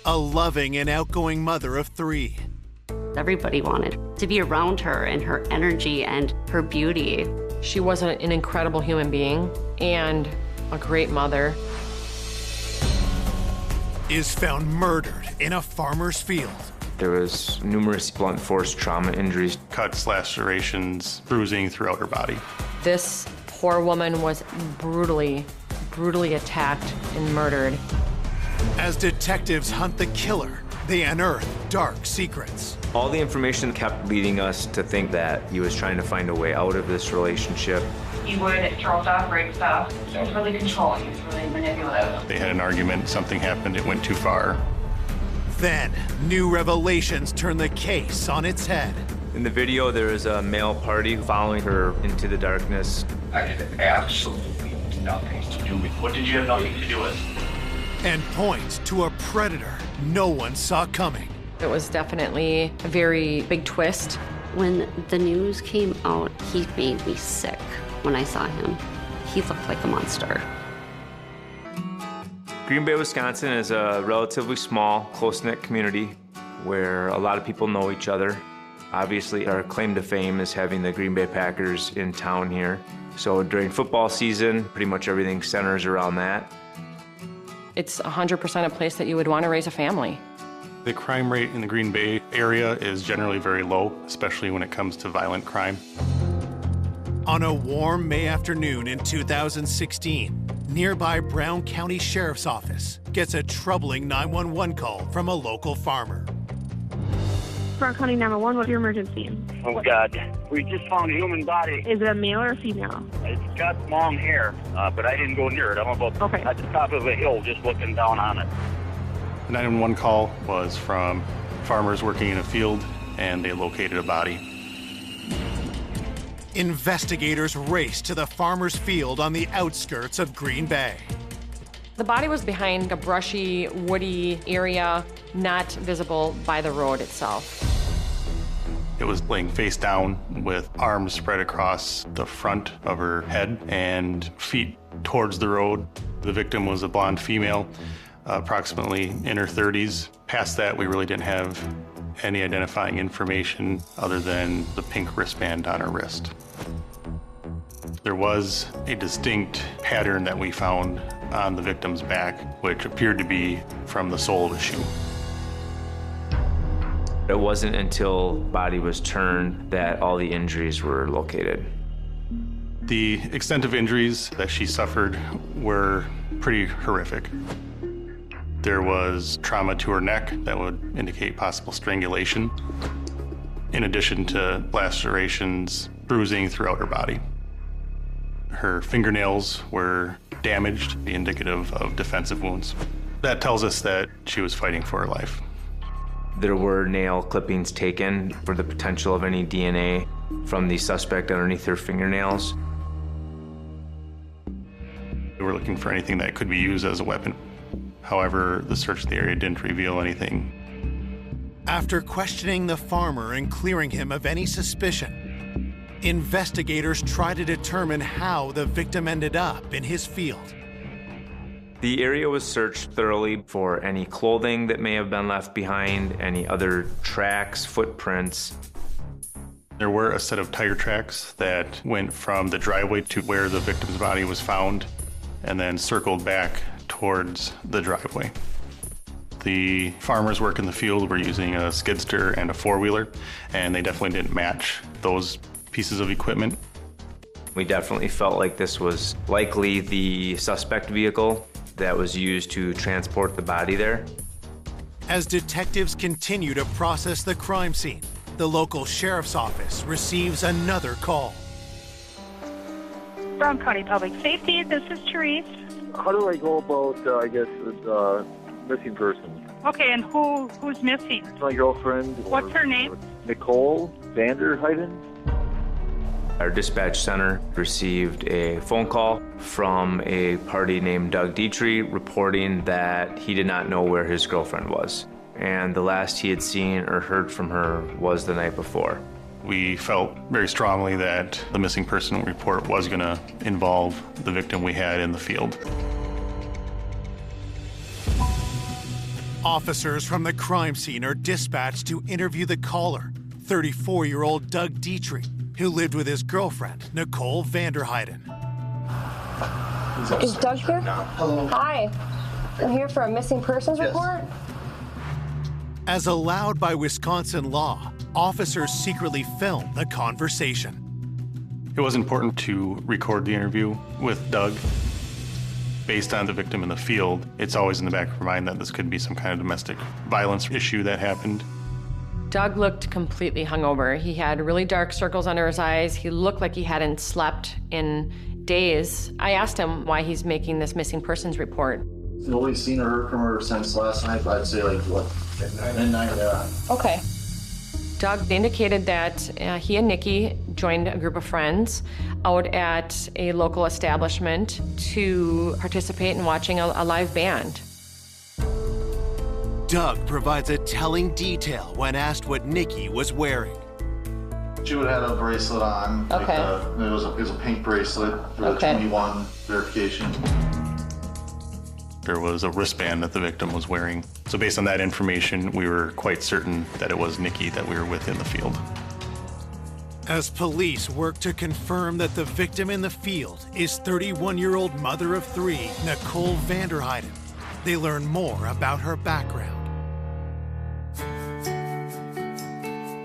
a loving and outgoing mother of 3. Everybody wanted to be around her and her energy and her beauty. She was an incredible human being and a great mother. Is found murdered in a farmer's field. There was numerous blunt force trauma injuries. Cuts, lacerations, bruising throughout her body. This poor woman was brutally attacked and murdered. As detectives hunt the killer, they unearth dark secrets. All the information kept leading us to think that he was trying to find a way out of this relationship. He would throw stuff, break stuff. He was really controlling, he was really manipulative. They had an argument, something happened, it went too far. Then, new revelations turn the case on its head. In the video, there is a male party following her into the darkness. I had absolutely nothing to do with. What did you have nothing to do with? And point to a predator no one saw coming. It was definitely a very big twist. When the news came out, he made me sick when I saw him. He looked like a monster. Green Bay, Wisconsin is a relatively small, close-knit community where a lot of people know each other. Obviously, our claim to fame is having the Green Bay Packers in town here. So during football season, pretty much everything centers around that. It's 100% a place that you would want to raise a family. The crime rate in the Green Bay area is generally very low, especially when it comes to violent crime. On a warm May afternoon in 2016, nearby Brown County Sheriff's Office gets a troubling 911 call from a local farmer. Brown County 911, what's your emergency? Oh, God. We just found a human body. Is it a male or a female? It's got long hair, but I didn't go near it. I'm about at the top of a hill just looking down on it. The 911 call was from farmers working in a field, and they located a body. Investigators race to the farmer's field on the outskirts of Green Bay. The body was behind a brushy, woody area, not visible by the road itself. It was laying face down with arms spread across the front of her head and feet towards the road. The victim was a blonde female, approximately in her 30s. Past that, we really didn't have any identifying information other than the pink wristband on her wrist. There was a distinct pattern that we found on the victim's back, which appeared to be from the sole of a shoe. It wasn't until the body was turned that all the injuries were located. The extent of injuries that she suffered were pretty horrific. There was trauma to her neck that would indicate possible strangulation, in addition to lacerations, bruising throughout her body. Her fingernails were damaged, indicative of defensive wounds. That tells us that she was fighting for her life. There were nail clippings taken for the potential of any DNA from the suspect underneath her fingernails. We were looking for anything that could be used as a weapon. However, the search of the area didn't reveal anything. After questioning the farmer and clearing him of any suspicion, investigators try to determine how the victim ended up in his field. The area was searched thoroughly for any clothing that may have been left behind, any other tracks, footprints. There were a set of tire tracks that went from the driveway to where the victim's body was found and then circled back towards the driveway. The farmers work in the field were using a skid steer and a four-wheeler, and they definitely didn't match those pieces of equipment. We definitely felt like this was likely the suspect vehicle that was used to transport the body there. As detectives continue to process the crime scene, the local sheriff's office receives another call. Brown County Public Safety, this is Therese. How do I go about, this missing person? Okay, and who's missing? It's my girlfriend. What's her name? Nicole Vanderheiden. Our dispatch center received a phone call from a party named Doug Dietrich reporting that he did not know where his girlfriend was. And the last he had seen or heard from her was the night before. We felt very strongly that the missing person report was going to involve the victim we had in the field. Officers from the crime scene are dispatched to interview the caller, 34-year-old Doug Dietrich, who lived with his girlfriend, Nicole Vanderheiden. Is Doug here? Hello. Hi. I'm here for a missing persons report. As allowed by Wisconsin law, officers secretly film the conversation. It was important to record the interview with Doug. Based on the victim in the field, it's always in the back of our mind that this could be some kind of domestic violence issue that happened. Doug looked completely hungover. He had really dark circles under his eyes. He looked like he hadn't slept in days. I asked him why he's making this missing persons report. Nobody's seen or heard from her since last night, but I'd say like, what, midnight, yeah. Okay. Doug indicated that he and Nikki joined a group of friends out at a local establishment to participate in watching a live band. Doug provides a telling detail when asked what Nikki was wearing. She would have had a bracelet on. Okay. Like it was a pink bracelet for the 21 verification. There was a wristband that the victim was wearing. So based on that information, we were quite certain that it was Nikki that we were with in the field. As police work to confirm that the victim in the field is 31-year-old mother of three, Nicole Vanderheiden, they learn more about her background.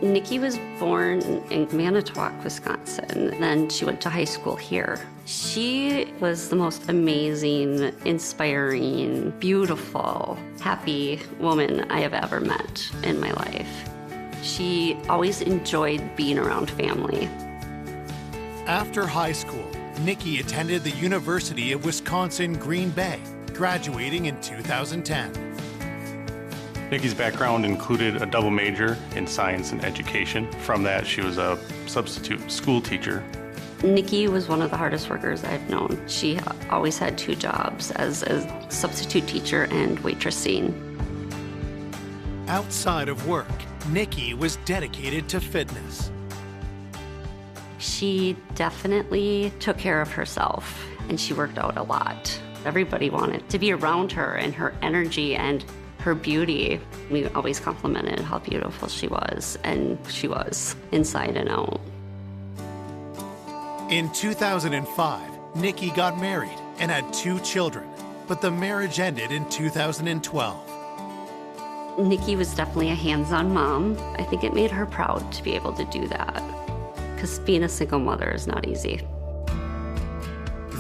Nikki was born in Manitowoc, Wisconsin. Then she went to high school here. She was the most amazing, inspiring, beautiful, happy woman I have ever met in my life. She always enjoyed being around family. After high school, Nikki attended the University of Wisconsin-Green Bay, graduating in 2010. Nikki's background included a double major in science and education. From that, she was a substitute school teacher. Nikki was one of the hardest workers I've known. She always had two jobs as a substitute teacher and waitressing. Outside of work, Nikki was dedicated to fitness. She definitely took care of herself, and she worked out a lot. Everybody wanted to be around her and her energy and her beauty. We always complimented how beautiful she was, and she was, inside and out. In 2005, Nikki got married and had 2 children, but the marriage ended in 2012. Nikki was definitely a hands-on mom. I think it made her proud to be able to do that, because being a single mother is not easy.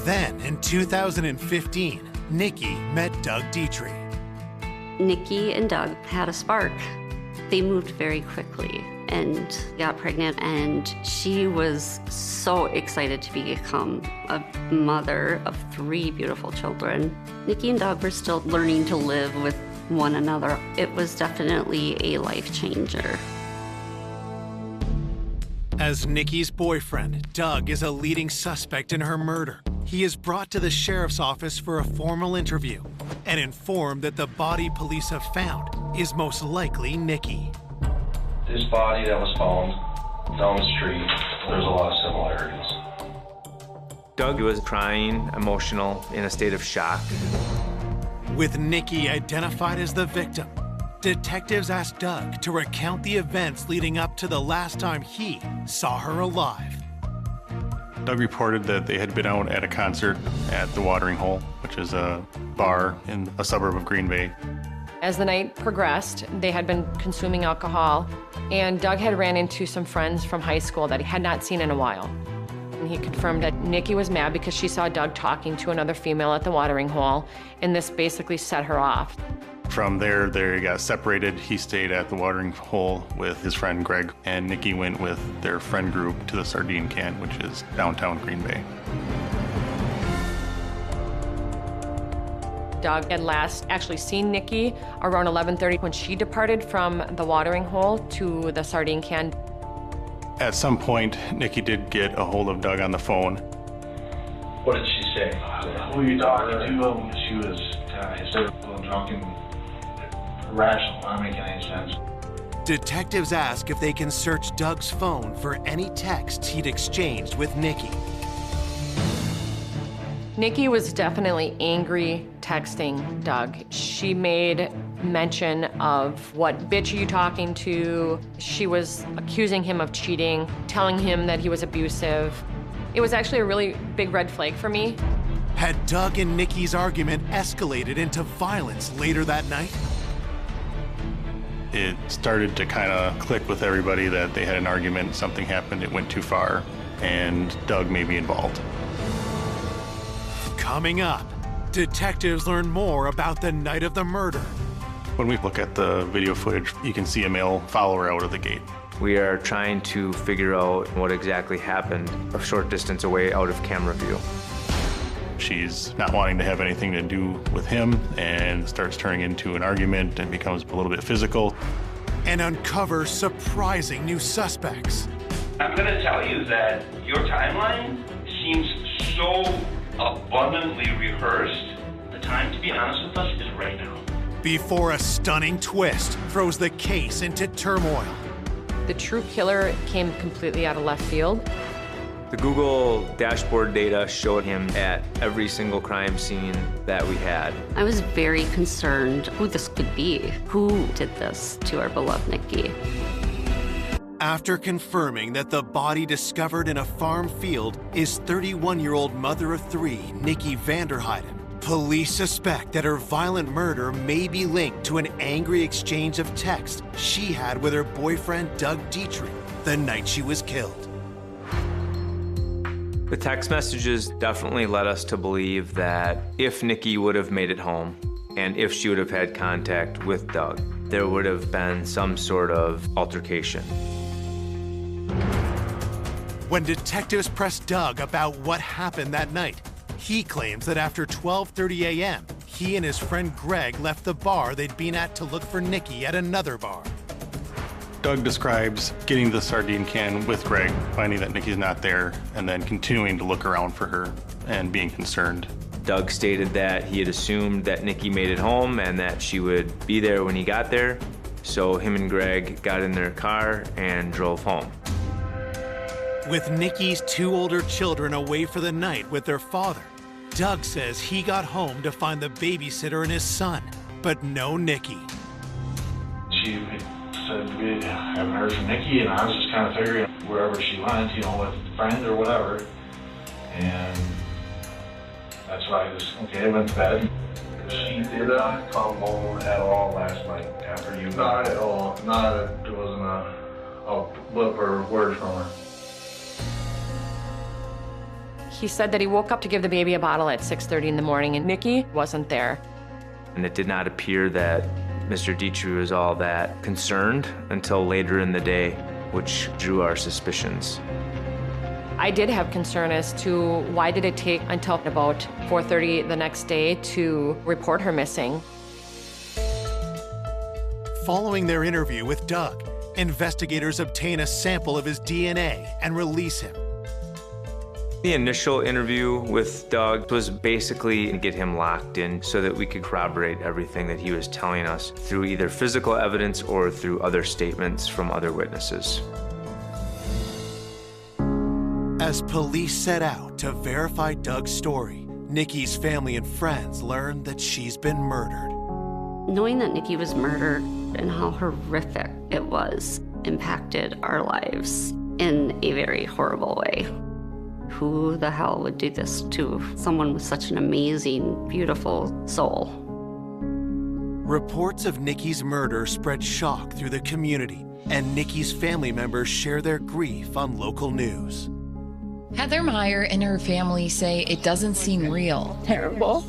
Then, in 2015, Nikki met Doug Dietrich. Nikki and Doug had a spark. They moved very quickly and got pregnant, and she was so excited to become a mother of 3 beautiful children. Nikki and Doug were still learning to live with one another. It was definitely a life changer. As Nikki's boyfriend, Doug is a leading suspect in her murder. He is brought to the sheriff's office for a formal interview and informed that the body police have found is most likely Nikki. This body that was found down the street, there's a lot of similarities. Doug was crying, emotional, in a state of shock. With Nikki identified as the victim, detectives asked Doug to recount the events leading up to the last time he saw her alive. Doug reported that they had been out at a concert at the Watering Hole, which is a bar in a suburb of Green Bay. As the night progressed, they had been consuming alcohol, and Doug had ran into some friends from high school that he had not seen in a while. And he confirmed that Nikki was mad because she saw Doug talking to another female at the Watering Hole, and this basically set her off. From there, they got separated. He stayed at the Watering Hole with his friend Greg, and Nikki went with their friend group to the Sardine Can, which is downtown Green Bay. Doug had last actually seen Nikki around 11:30 when she departed from the Watering Hole to the Sardine Can. At some point, Nikki did get a hold of Doug on the phone. What did she say? Who are you talking to? She was hysterical and drunk and irrational, not making any sense. Detectives ask if they can search Doug's phone for any texts he'd exchanged with Nikki. Nikki was definitely angry texting Doug. She made mention of what bitch are you talking to. She was accusing him of cheating, telling him that he was abusive. It was actually a really big red flag for me. Had Doug and Nikki's argument escalated into violence later that night? It started to kind of click with everybody that they had an argument, something happened, it went too far, and Doug may be involved. Coming up, detectives learn more about the night of the murder. When we look at the video footage, you can see a male follower out of the gate. We are trying to figure out what exactly happened a short distance away out of camera view. She's not wanting to have anything to do with him and starts turning into an argument and becomes a little bit physical. And uncover surprising new suspects. I'm going to tell you that your timeline seems so abundantly rehearsed. The time, to be honest with us, is right now. Before a stunning twist throws the case into turmoil. The true killer came completely out of left field. The Google dashboard data showed him at every single crime scene that we had. I was very concerned who this could be. Who did this to our beloved Nikki? After confirming that the body discovered in a farm field is 31-year-old mother of three, Nikki Vanderheiden, police suspect that her violent murder may be linked to an angry exchange of text she had with her boyfriend, Doug Dietrich, the night she was killed. The text messages definitely led us to believe that if Nikki would have made it home and if she would have had contact with Doug, there would have been some sort of altercation. When detectives pressed Doug about what happened that night, he claims that after 12:30 a.m., he and his friend Greg left the bar they'd been at to look for Nikki at another bar. Doug describes getting the sardine can with Greg, finding that Nikki's not there, and then continuing to look around for her and being concerned. Doug stated that he had assumed that Nikki made it home and that she would be there when he got there, so him and Greg got in their car and drove home. With Nikki's two older children away for the night with their father, Doug says he got home to find the babysitter and his son, but no Nikki. She said we haven't heard from Nikki, and I was just kind of figuring wherever she went, you know, with friends or whatever. And that's why I just, I went to bed. She did not come home at all last night after you. Not at all. There wasn't a blip or word from her. He said that he woke up to give the baby a bottle at 6:30 in the morning, and Nikki wasn't there. And it did not appear that Mr. Dietrich was all that concerned until later in the day, which drew our suspicions. I did have concern as to why did it take until about 4:30 the next day to report her missing. Following their interview with Doug, investigators obtain a sample of his DNA and release him. The initial interview with Doug was basically to get him locked in so that we could corroborate everything that he was telling us through either physical evidence or through other statements from other witnesses. As police set out to verify Doug's story, Nikki's family and friends learned that she's been murdered. Knowing that Nikki was murdered and how horrific it was impacted our lives in a very horrible way. Who the hell would do this to someone with such an amazing, beautiful soul? Reports of Nikki's murder spread shock through the community, and Nikki's family members share their grief on local news. Heather Meyer and her family say it doesn't seem real. Terrible.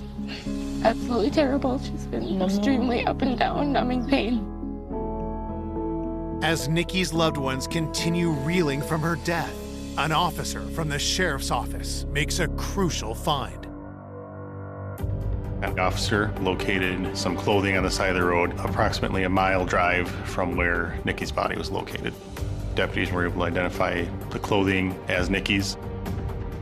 Absolutely terrible. She's been extremely up and down, numbing pain. As Nikki's loved ones continue reeling from her death, an officer from the sheriff's office makes a crucial find. An officer located some clothing on the side of the road, approximately a mile drive from where Nikki's body was located. Deputies were able to identify the clothing as Nikki's.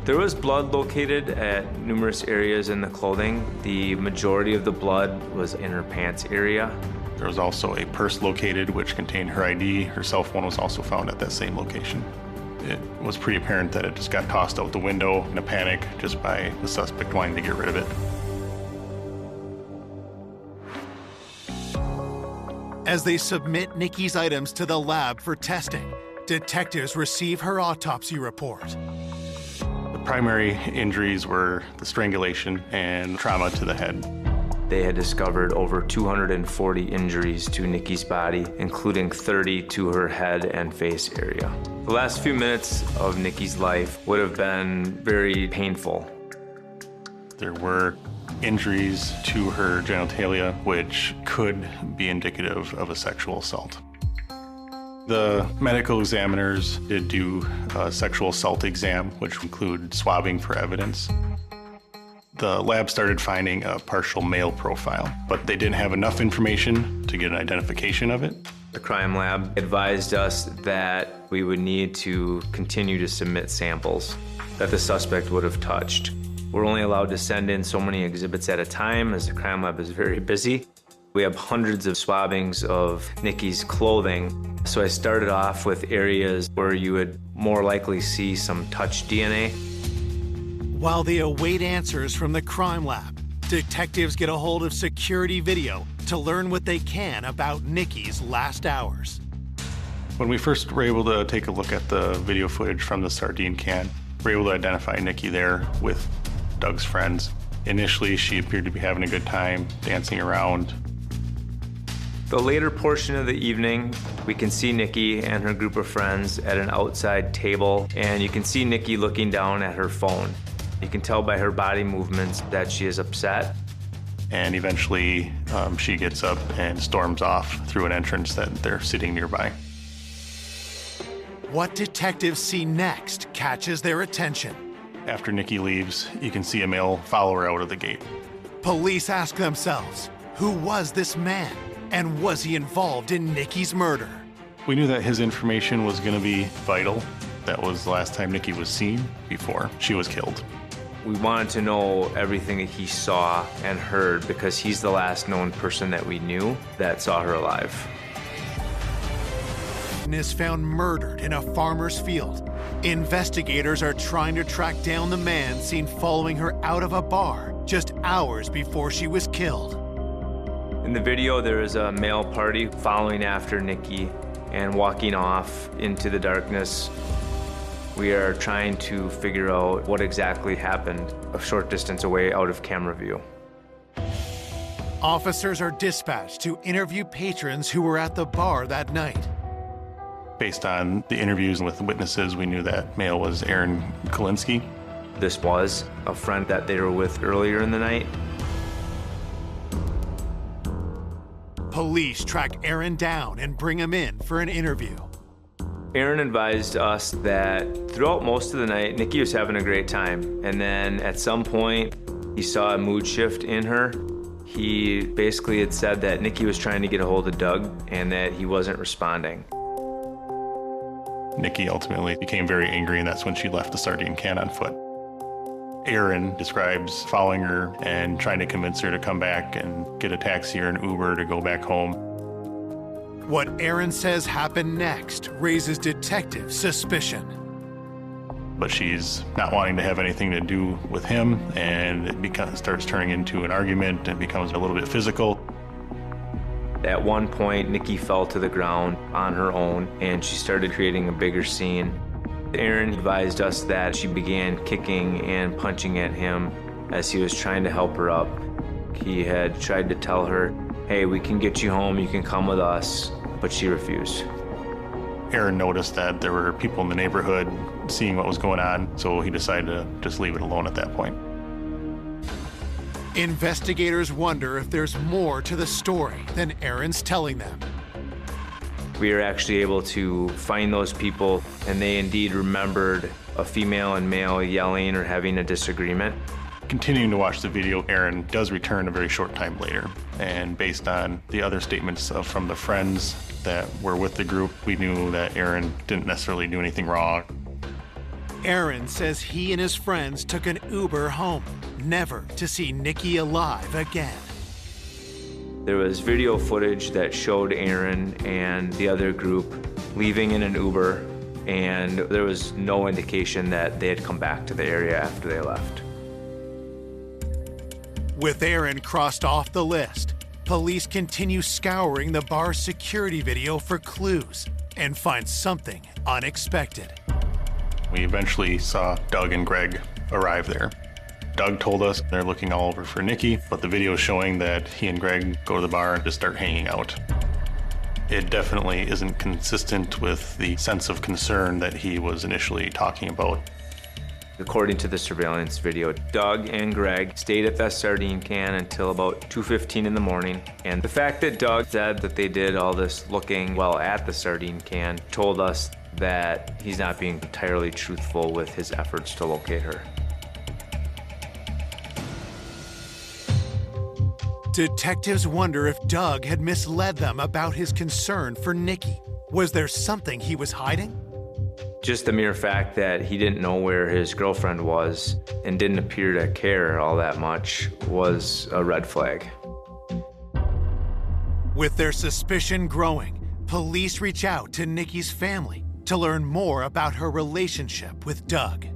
There was blood located at numerous areas in the clothing. The majority of the blood was in her pants area. There was also a purse located which contained her ID. Her cell phone was also found at that same location. It was pretty apparent that it just got tossed out the window in a panic just by the suspect wanting to get rid of it. As they submit Nikki's items to the lab for testing, detectives receive her autopsy report. The primary injuries were the strangulation and trauma to the head. They had discovered over 240 injuries to Nikki's body, including 30 to her head and face area. The last few minutes of Nikki's life would have been very painful. There were injuries to her genitalia, which could be indicative of a sexual assault. The medical examiners did do a sexual assault exam, which included swabbing for evidence. The lab started finding a partial male profile, but they didn't have enough information to get an identification of it. The crime lab advised us that we would need to continue to submit samples that the suspect would have touched. We're only allowed to send in so many exhibits at a time, as the crime lab is very busy. We have hundreds of swabbings of Nikki's clothing, so I started off with areas where you would more likely see some touch DNA. While they await answers from the crime lab, detectives get a hold of security video to learn what they can about Nikki's last hours. When we first were able to take a look at the video footage from the sardine can, we were able to identify Nikki there with Doug's friends. Initially, she appeared to be having a good time, dancing around. The later portion of the evening, we can see Nikki and her group of friends at an outside table, and you can see Nikki looking down at her phone. You can tell by her body movements that she is upset. And eventually, she gets up and storms off through an entrance that they're sitting nearby. What detectives see next catches their attention. After Nikki leaves, you can see a male follow her out of the gate. Police ask themselves, who was this man? And was he involved in Nikki's murder? We knew that his information was going to be vital. That was the last time Nikki was seen before she was killed. We wanted to know everything that he saw and heard because he's the last known person that we knew that saw her alive. Is found murdered in a farmer's field. Investigators are trying to track down the man seen following her out of a bar just hours before she was killed. In the video, there is a male party following after Nikki and walking off into the darkness. We are trying to figure out what exactly happened a short distance away out of camera view. Officers are dispatched to interview patrons who were at the bar that night. Based on the interviews with witnesses, we knew that male was Aaron Kalinsky. This was a friend that they were with earlier in the night. Police track Aaron down and bring him in for an interview. Aaron advised us that throughout most of the night, Nikki was having a great time. And then at some point, he saw a mood shift in her. He basically had said that Nikki was trying to get a hold of Doug and that he wasn't responding. Nikki ultimately became very angry, and that's when she left the sardine can on foot. Aaron describes following her and trying to convince her to come back and get a taxi or an Uber to go back home. What Aaron says happened next raises detective suspicion. But she's not wanting to have anything to do with him, and it starts turning into an argument and becomes a little bit physical. At one point, Nikki fell to the ground on her own, and she started creating a bigger scene. Aaron advised us that she began kicking and punching at him as he was trying to help her up. He had tried to tell her, hey, we can get you home, you can come with us, but she refused. Aaron noticed that there were people in the neighborhood seeing what was going on, so he decided to just leave it alone at that point. Investigators wonder if there's more to the story than Aaron's telling them. We were actually able to find those people, and they indeed remembered a female and male yelling or having a disagreement. Continuing to watch the video, Aaron does return a very short time later. And based on the other statements from the friends that were with the group, we knew that Aaron didn't necessarily do anything wrong. Aaron says he and his friends took an Uber home, never to see Nikki alive again. There was video footage that showed Aaron and the other group leaving in an Uber, and there was no indication that they had come back to the area after they left. With Aaron crossed off the list, police continue scouring the bar's security video for clues and find something unexpected. We eventually saw Doug and Greg arrive there. Doug told us they're looking all over for Nikki, but the video is showing that he and Greg go to the bar and just start hanging out. It definitely isn't consistent with the sense of concern that he was initially talking about. According to the surveillance video, Doug and Greg stayed at that sardine can until about 2:15 in the morning. And the fact that Doug said that they did all this looking while at the sardine can told us that he's not being entirely truthful with his efforts to locate her. Detectives wonder if Doug had misled them about his concern for Nikki. Was there something he was hiding? Just the mere fact that he didn't know where his girlfriend was and didn't appear to care all that much was a red flag. With their suspicion growing, police reach out to Nikki's family to learn more about her relationship with Doug.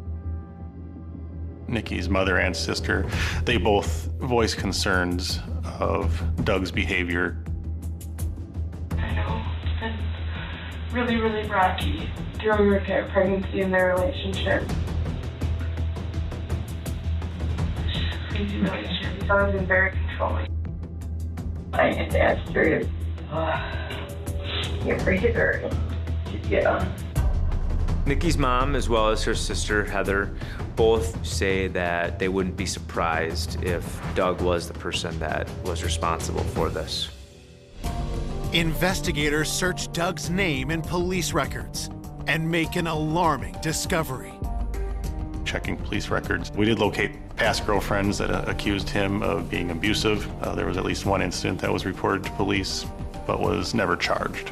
Nikki's mother and sister, they both voice concerns of Doug's behavior. I know, it's been really, really rocky during her pregnancy and their relationship. It's just a crazy relationship. He's always been very controlling. I get to ask her to get rid of her. Yeah. Nikki's mom, as well as her sister, Heather, both say that they wouldn't be surprised if Doug was the person that was responsible for this. Investigators search Doug's name in police records and make an alarming discovery. Checking police records, we did locate past girlfriends that accused him of being abusive. There was at least one incident that was reported to police, but was never charged.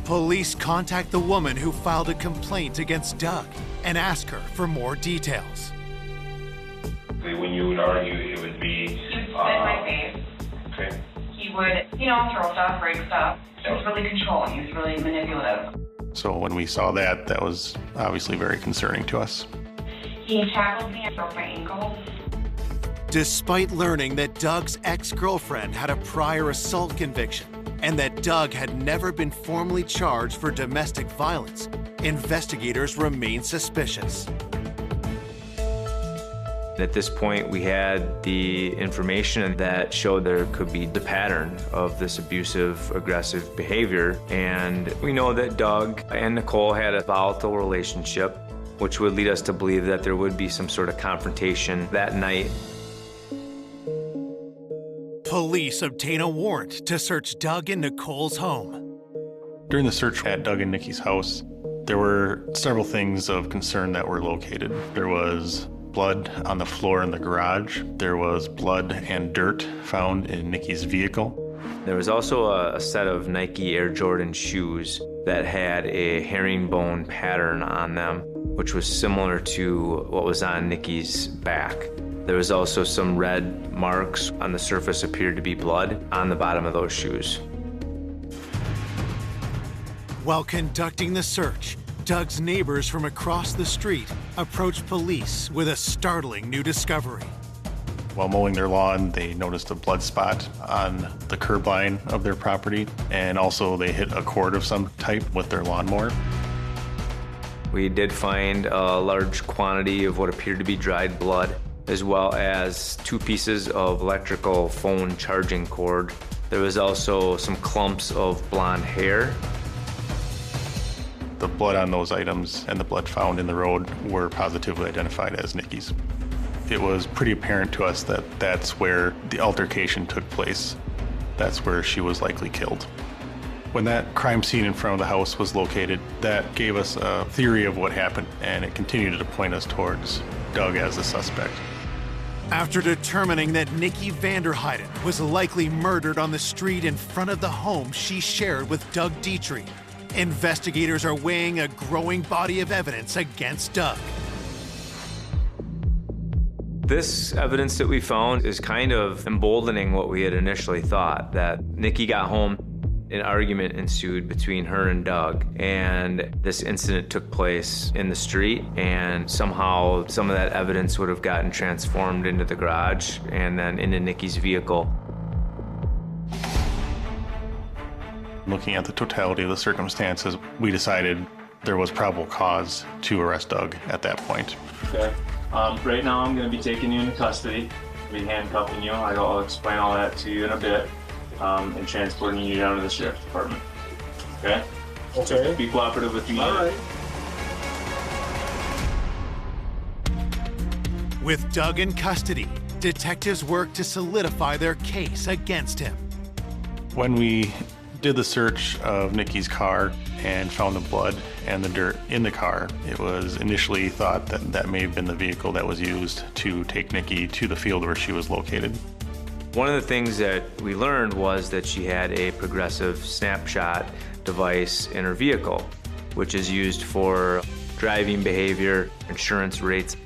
Police contact the woman who filed a complaint against Doug and ask her for more details. When you would argue, it would be... He would spit in my face. Okay. He would, throw stuff, break stuff. He was really controlling. He was really manipulative. So when we saw that, that was obviously very concerning to us. He tackled me and broke my ankle. Despite learning that Doug's ex-girlfriend had a prior assault conviction and that Doug had never been formally charged for domestic violence, investigators remain suspicious. At this point, we had the information that showed there could be the pattern of this abusive, aggressive behavior. And we know that Doug and Nicole had a volatile relationship, which would lead us to believe that there would be some sort of confrontation that night. Police obtain a warrant to search Doug and Nicole's home. During the search at Doug and Nikki's house, there were several things of concern that were located. There was blood on the floor in the garage. There was blood and dirt found in Nikki's vehicle. There was also a set of Nike Air Jordan shoes that had a herringbone pattern on them, which was similar to what was on Nikki's back. There was also some red marks on the surface, appeared to be blood on the bottom of those shoes. While conducting the search, Doug's neighbors from across the street approached police with a startling new discovery. While mowing their lawn, they noticed a blood spot on the curb line of their property, and also they hit a cord of some type with their lawnmower. We did find a large quantity of what appeared to be dried blood, as well as 2 pieces of electrical phone charging cord. There was also some clumps of blonde hair. The blood on those items and the blood found in the road were positively identified as Nikki's. It was pretty apparent to us that that's where the altercation took place. That's where she was likely killed. When that crime scene in front of the house was located, that gave us a theory of what happened, and it continued to point us towards Doug as the suspect. After determining that Nikki Vanderheiden was likely murdered on the street in front of the home she shared with Doug Dietrich, investigators are weighing a growing body of evidence against Doug. This evidence that we found is kind of emboldening what we had initially thought, that Nikki got home, an argument ensued between her and Doug, and this incident took place in the street, and somehow some of that evidence would have gotten transformed into the garage and then into Nikki's vehicle. Looking at the totality of the circumstances, we decided there was probable cause to arrest Doug at that point. Okay. Right now I'm going to be taking you into custody. I'll be handcuffing you. I'll explain all that to you in a bit, and transporting you down to the sheriff's department. Okay? Okay. Be cooperative with me. All right. With Doug in custody, detectives work to solidify their case against him. When we did the search of Nikki's car and found the blood and the dirt in the car, it was initially thought that that may have been the vehicle that was used to take Nikki to the field where she was located. One of the things that we learned was that she had a progressive snapshot device in her vehicle, which is used for driving behavior, insurance rates.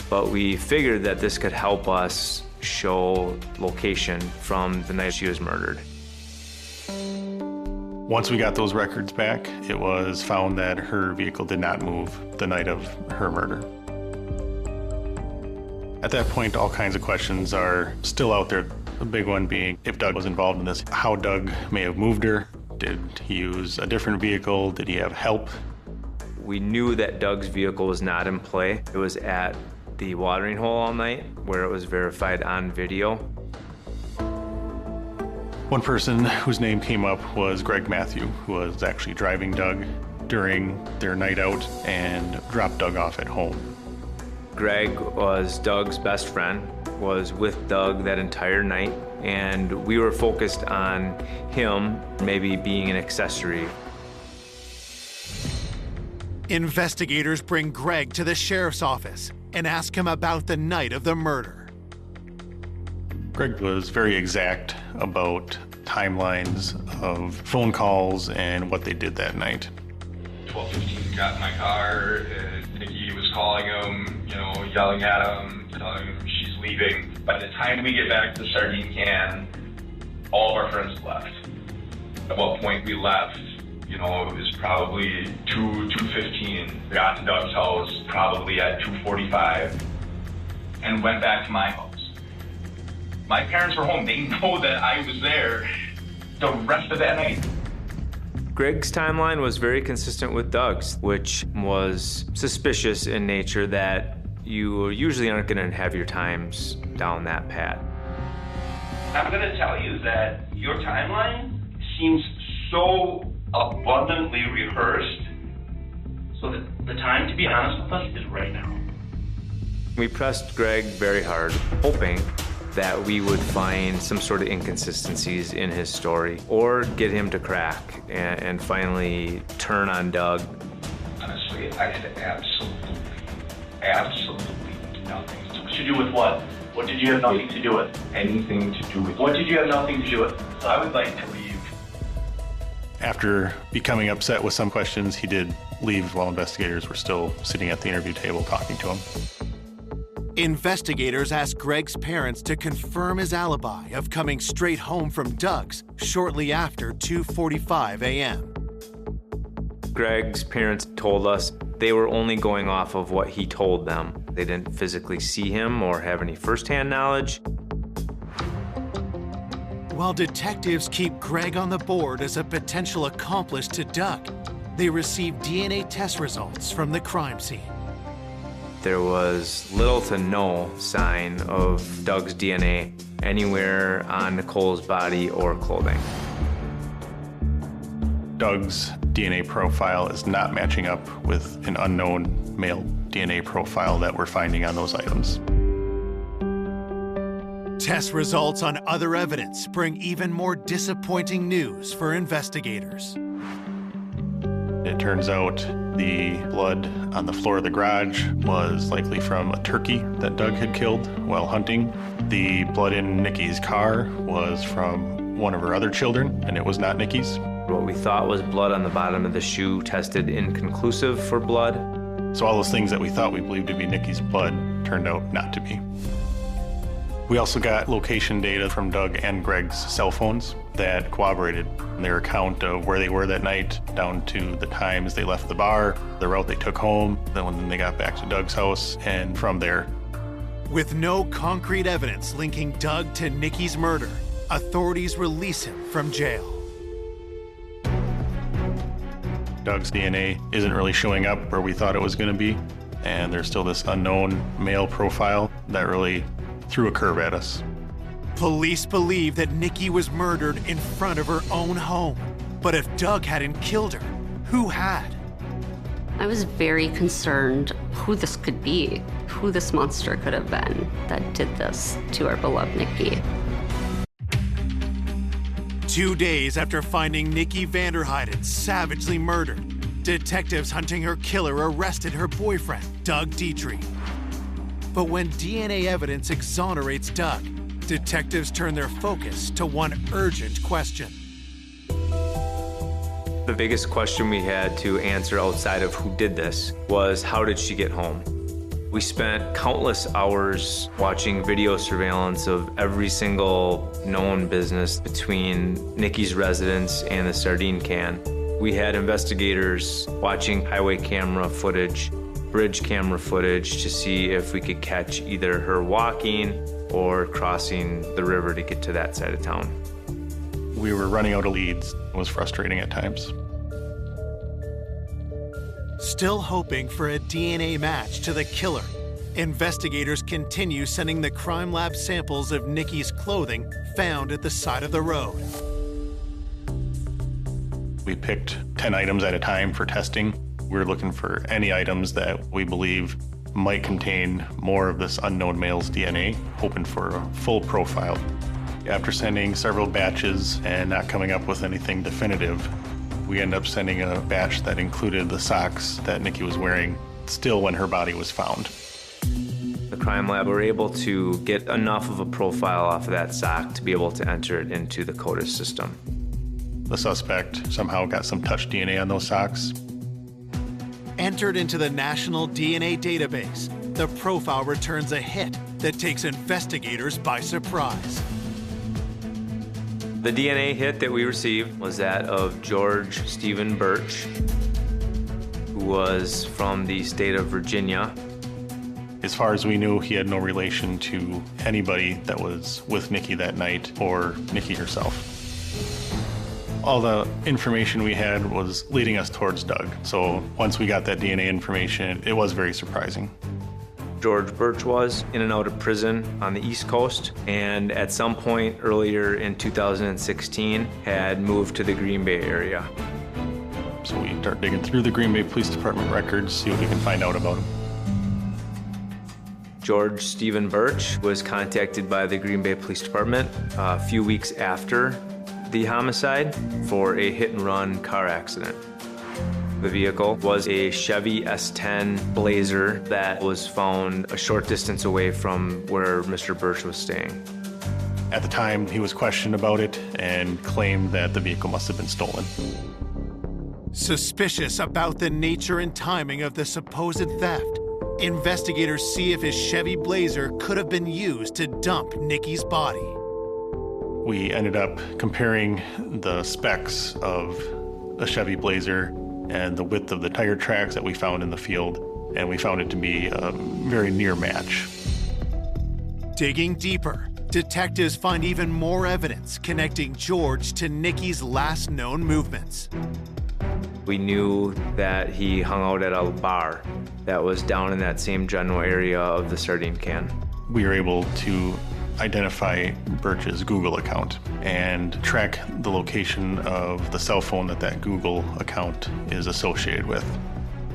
But we figured that this could help us show location from the night she was murdered. Once we got those records back, it was found that her vehicle did not move the night of her murder. At that point, all kinds of questions are still out there. The big one being if Doug was involved in this, how Doug may have moved her. Did he use a different vehicle? Did he have help? We knew that Doug's vehicle was not in play. It was at the watering hole all night, where it was verified on video. One person whose name came up was Greg Matthew, who was actually driving Doug during their night out and dropped Doug off at home. Greg was Doug's best friend, was with Doug that entire night, and we were focused on him maybe being an accessory. Investigators bring Greg to the sheriff's office and ask him about the night of the murder. Greg was very exact about timelines of phone calls and what they did that night. 12:15, got in my car, and Nikki was calling him, yelling at him, telling him she's leaving. By the time we get back to the sardine can, all of our friends left. At what point we left, it was probably 2:15. Got to Doug's house probably at 2:45 and went back to my house. My parents were home. They know that I was there the rest of that night. Greg's timeline was very consistent with Doug's, which was suspicious in nature that you usually aren't going to have your times down that pat. I'm going to tell you that your timeline seems so abundantly rehearsed, so that the time to be honest with us is right now. We pressed Greg very hard, hoping that we would find some sort of inconsistencies in his story or get him to crack and finally turn on Doug. Honestly, I had absolutely nothing to do with what? What did you have nothing to do with? Anything to do with what did you have nothing to do with? So I would like to leave. After becoming upset with some questions, he did leave while investigators were still sitting at the interview table talking to him. Investigators asked Greg's parents to confirm his alibi of coming straight home from Doug's shortly after 2:45 a.m. Greg's parents told us they were only going off of what he told them. They didn't physically see him or have any firsthand knowledge. While detectives keep Greg on the board as a potential accomplice to Doug, they receive DNA test results from the crime scene. There was little to no sign of Doug's DNA anywhere on Nicole's body or clothing. Doug's DNA profile is not matching up with an unknown male DNA profile that we're finding on those items. Test results on other evidence bring even more disappointing news for investigators. It turns out the blood on the floor of the garage was likely from a turkey that Doug had killed while hunting. The blood in Nikki's car was from one of her other children, and it was not Nikki's. What we thought was blood on the bottom of the shoe tested inconclusive for blood. So all those things that we thought we believed to be Nikki's blood turned out not to be. We also got location data from Doug and Greg's cell phones that corroborated their account of where they were that night, down to the times they left the bar, the route they took home, then when they got back to Doug's house, and from there. With no concrete evidence linking Doug to Nikki's murder, authorities release him from jail. Doug's DNA isn't really showing up where we thought it was going to be, and there's still this unknown male profile that really threw a curve at us. Police believe that Nikki was murdered in front of her own home. But if Doug hadn't killed her, who had? I was very concerned who this could be, who this monster could have been that did this to our beloved Nikki. 2 days after finding Nikki Vanderheiden savagely murdered, detectives hunting her killer arrested her boyfriend, Doug Dietrich. But when DNA evidence exonerates Doug, detectives turn their focus to one urgent question. The biggest question we had to answer outside of who did this was, how did she get home? We spent countless hours watching video surveillance of every single known business between Nikki's residence and the sardine can. We had investigators watching highway camera footage, bridge camera footage to see if we could catch either her walking or crossing the river to get to that side of town. We were running out of leads. It was frustrating at times. Still hoping for a DNA match to the killer, investigators continue sending the crime lab samples of Nikki's clothing found at the side of the road. We picked 10 items at a time for testing. We were looking for any items that we believe might contain more of this unknown male's DNA, hoping for a full profile. After sending several batches and not coming up with anything definitive, we ended up sending a batch that included the socks that Nikki was wearing still when her body was found. The crime lab were able to get enough of a profile off of that sock to be able to enter it into the CODIS system. The suspect somehow got some touch DNA on those socks. Entered into the National DNA Database, the profile returns a hit that takes investigators by surprise. The DNA hit that we received was that of George Stephen Birch, who was from the state of Virginia. As far as we knew, he had no relation to anybody that was with Nikki that night or Nikki herself. All the information we had was leading us towards Doug. So once we got that DNA information, it was very surprising. George Birch was in and out of prison on the East Coast, and at some point earlier in 2016 had moved to the Green Bay area. So we start digging through the Green Bay Police Department records, see what we can find out about him. George Stephen Birch was contacted by the Green Bay Police Department a few weeks after the homicide for a hit-and-run car accident. The vehicle was a Chevy S10 Blazer that was found a short distance away from where Mr. Birch was staying. At the time, he was questioned about it and claimed that the vehicle must have been stolen. Suspicious about the nature and timing of the supposed theft, investigators see if his Chevy Blazer could have been used to dump Nikki's body. We ended up comparing the specs of a Chevy Blazer and the width of the tire tracks that we found in the field, and we found it to be a very near match. Digging deeper, detectives find even more evidence connecting George to Nikki's last known movements. We knew that he hung out at a bar that was down in that same general area of the sardine can. We were able to identify Birch's Google account and track the location of the cell phone that Google account is associated with.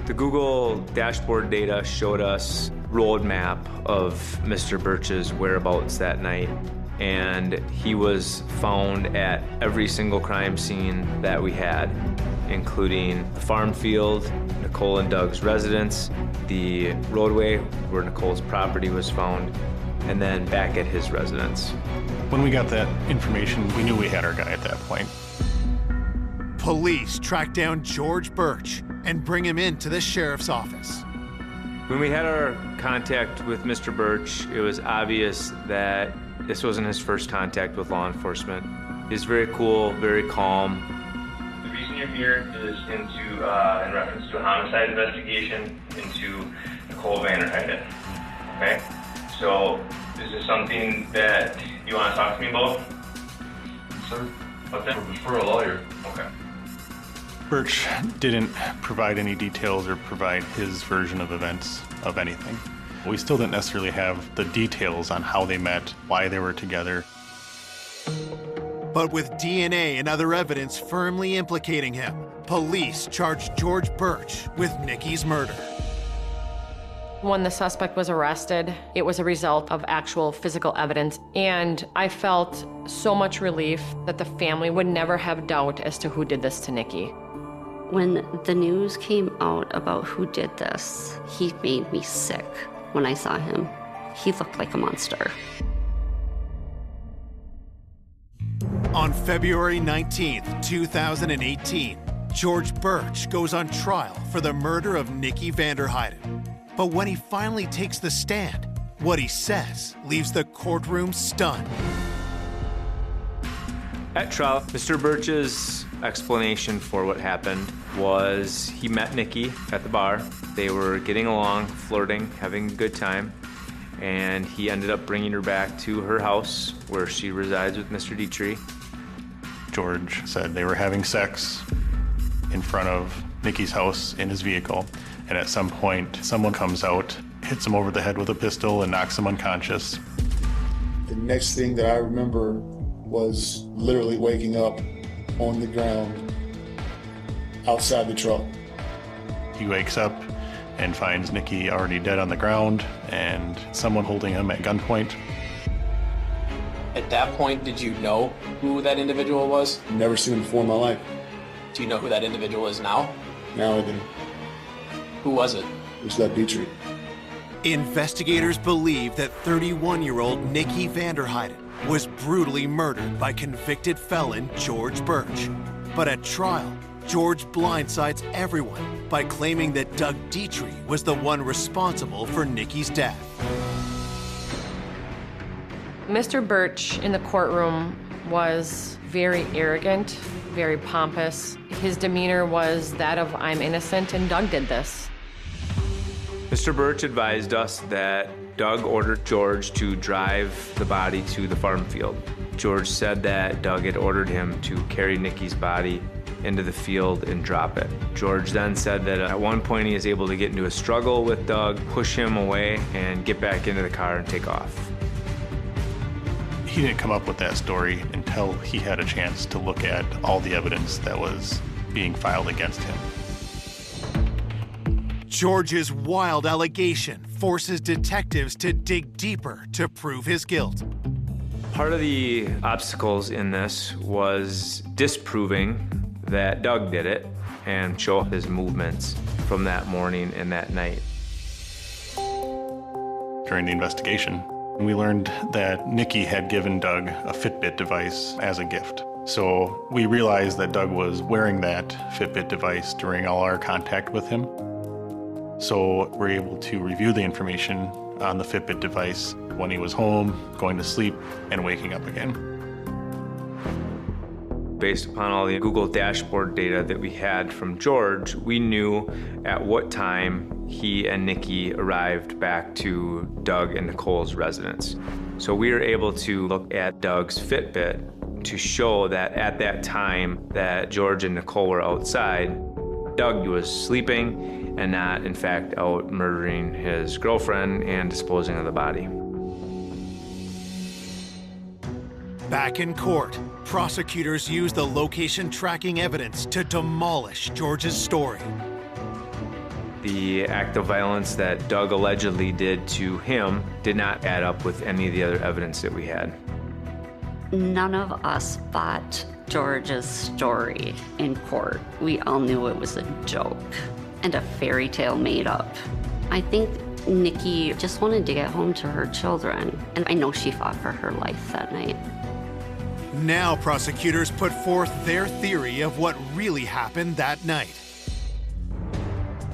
The Google dashboard data showed us road map of Mr. Birch's whereabouts that night, and he was found at every single crime scene that we had, including the farm field, Nicole and Doug's residence, the roadway where Nicole's property was found, and then back at his residence. When we got that information, we knew we had our guy at that point. Police track down George Birch and bring him into the sheriff's office. When we had our contact with Mr. Birch, it was obvious that this wasn't his first contact with law enforcement. He's very cool, very calm. The reason you're here is in reference to a homicide investigation into Nicole Vanderheiden. Okay? So, is this something that you want to talk to me about? Sir? What's that? For a lawyer. Okay. Birch didn't provide any details or provide his version of events of anything. We still didn't necessarily have the details on how they met, why they were together. But with DNA and other evidence firmly implicating him, police charged George Birch with Nikki's murder. When the suspect was arrested, it was a result of actual physical evidence, and I felt so much relief that the family would never have doubt as to who did this to Nikki. When the news came out about who did this, he made me sick when I saw him. He looked like a monster. On February 19th, 2018, George Birch goes on trial for the murder of Nikki Vanderheiden. But when he finally takes the stand, what he says leaves the courtroom stunned. At trial, Mr. Birch's explanation for what happened was he met Nikki at the bar. They were getting along, flirting, having a good time, and he ended up bringing her back to her house where she resides with Mr. Dietrich. George said they were having sex in front of Nikki's house in his vehicle, and at some point, someone comes out, hits him over the head with a pistol, and knocks him unconscious. The next thing that I remember was literally waking up on the ground outside the truck. He wakes up and finds Nikki already dead on the ground and someone holding him at gunpoint. At that point, did you know who that individual was? Never seen him before in my life. Do you know who that individual is now? Now I do. Who was it? It was that Dietrich. Investigators believe that 31-year-old Nikki Vanderheiden was brutally murdered by convicted felon George Birch. But at trial, George blindsides everyone by claiming that Doug Dietrich was the one responsible for Nikki's death. Mr. Birch in the courtroom was very arrogant, very pompous. His demeanor was that of, I'm innocent and Doug did this. Mr. Birch advised us that Doug ordered George to drive the body to the farm field. George said that Doug had ordered him to carry Nikki's body into the field and drop it. George then said that at one point he was able to get into a struggle with Doug, push him away, and get back into the car and take off. He didn't come up with that story until he had a chance to look at all the evidence that was being filed against him. George's wild allegation forces detectives to dig deeper to prove his guilt. Part of the obstacles in this was disproving that Doug did it and show his movements from that morning and that night. During the investigation, we learned that Nikki had given Doug a Fitbit device as a gift. So we realized that Doug was wearing that Fitbit device during all our contact with him. So we're able to review the information on the Fitbit device when he was home, going to sleep, and waking up again. Based upon all the Google dashboard data that we had from George, we knew at what time he and Nikki arrived back to Doug and Nicole's residence. So we were able to look at Doug's Fitbit to show that at that time that George and Nicole were outside, Doug was sleeping and not, in fact, out murdering his girlfriend and disposing of the body. Back in court, prosecutors used the location tracking evidence to demolish George's story. The act of violence that Doug allegedly did to him did not add up with any of the other evidence that we had. None of us bought George's story in court. We all knew it was a joke and a fairy tale made up. I think Nikki just wanted to get home to her children, and I know she fought for her life that night. Now prosecutors put forth their theory of what really happened that night.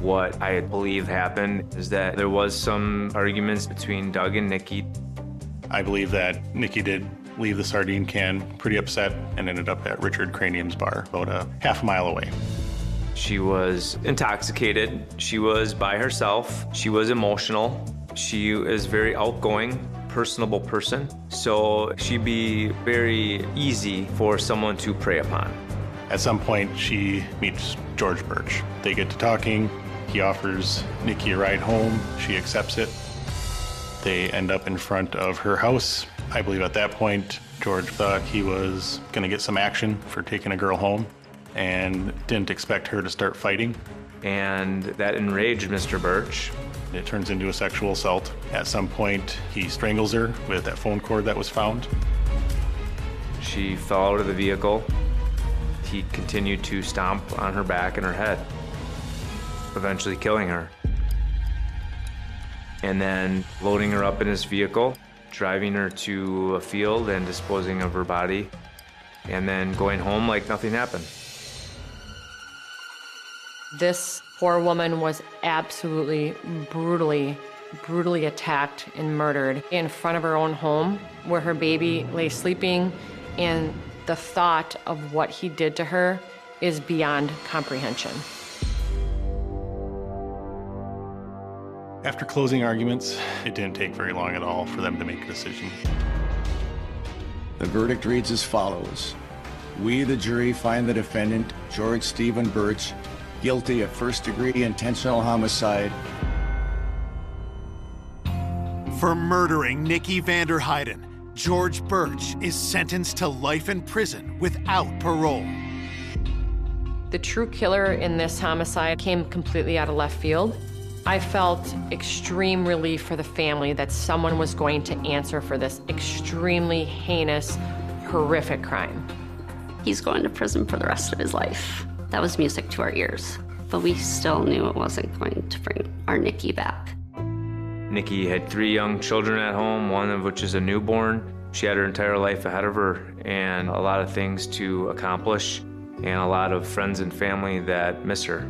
What I believe happened is that there was some arguments between Doug and Nikki. I believe that Nikki did leave the sardine can pretty upset and ended up at Richard Cranium's bar, about a half mile away. She was intoxicated. She was by herself. She was emotional. She is very outgoing, personable person. So she'd be very easy for someone to prey upon. At some point, she meets George Birch. They get to talking. He offers Nikki a ride home. She accepts it. They end up in front of her house. I believe at that point, George thought he was going to get some action for taking a girl home and didn't expect her to start fighting. And that enraged Mr. Birch. It turns into a sexual assault. At some point, he strangles her with that phone cord that was found. She fell out of the vehicle. He continued to stomp on her back and her head, eventually killing her. And then loading her up in his vehicle, driving her to a field and disposing of her body, and then going home like nothing happened. This poor woman was absolutely brutally attacked and murdered in front of her own home where her baby lay sleeping, and the thought of what he did to her is beyond comprehension. After closing arguments, it didn't take very long at all for them to make a decision. The verdict reads as follows. We, the jury, find the defendant, George Stephen Birch, guilty of first-degree intentional homicide. For murdering Nikki Vander Heiden, George Birch is sentenced to life in prison without parole. The true killer in this homicide came completely out of left field. I felt extreme relief for the family that someone was going to answer for this extremely heinous, horrific crime. He's going to prison for the rest of his life. That was music to our ears, but we still knew it wasn't going to bring our Nikki back. Nikki had 3 young children at home, one of which is a newborn. She had her entire life ahead of her and a lot of things to accomplish and a lot of friends and family that miss her.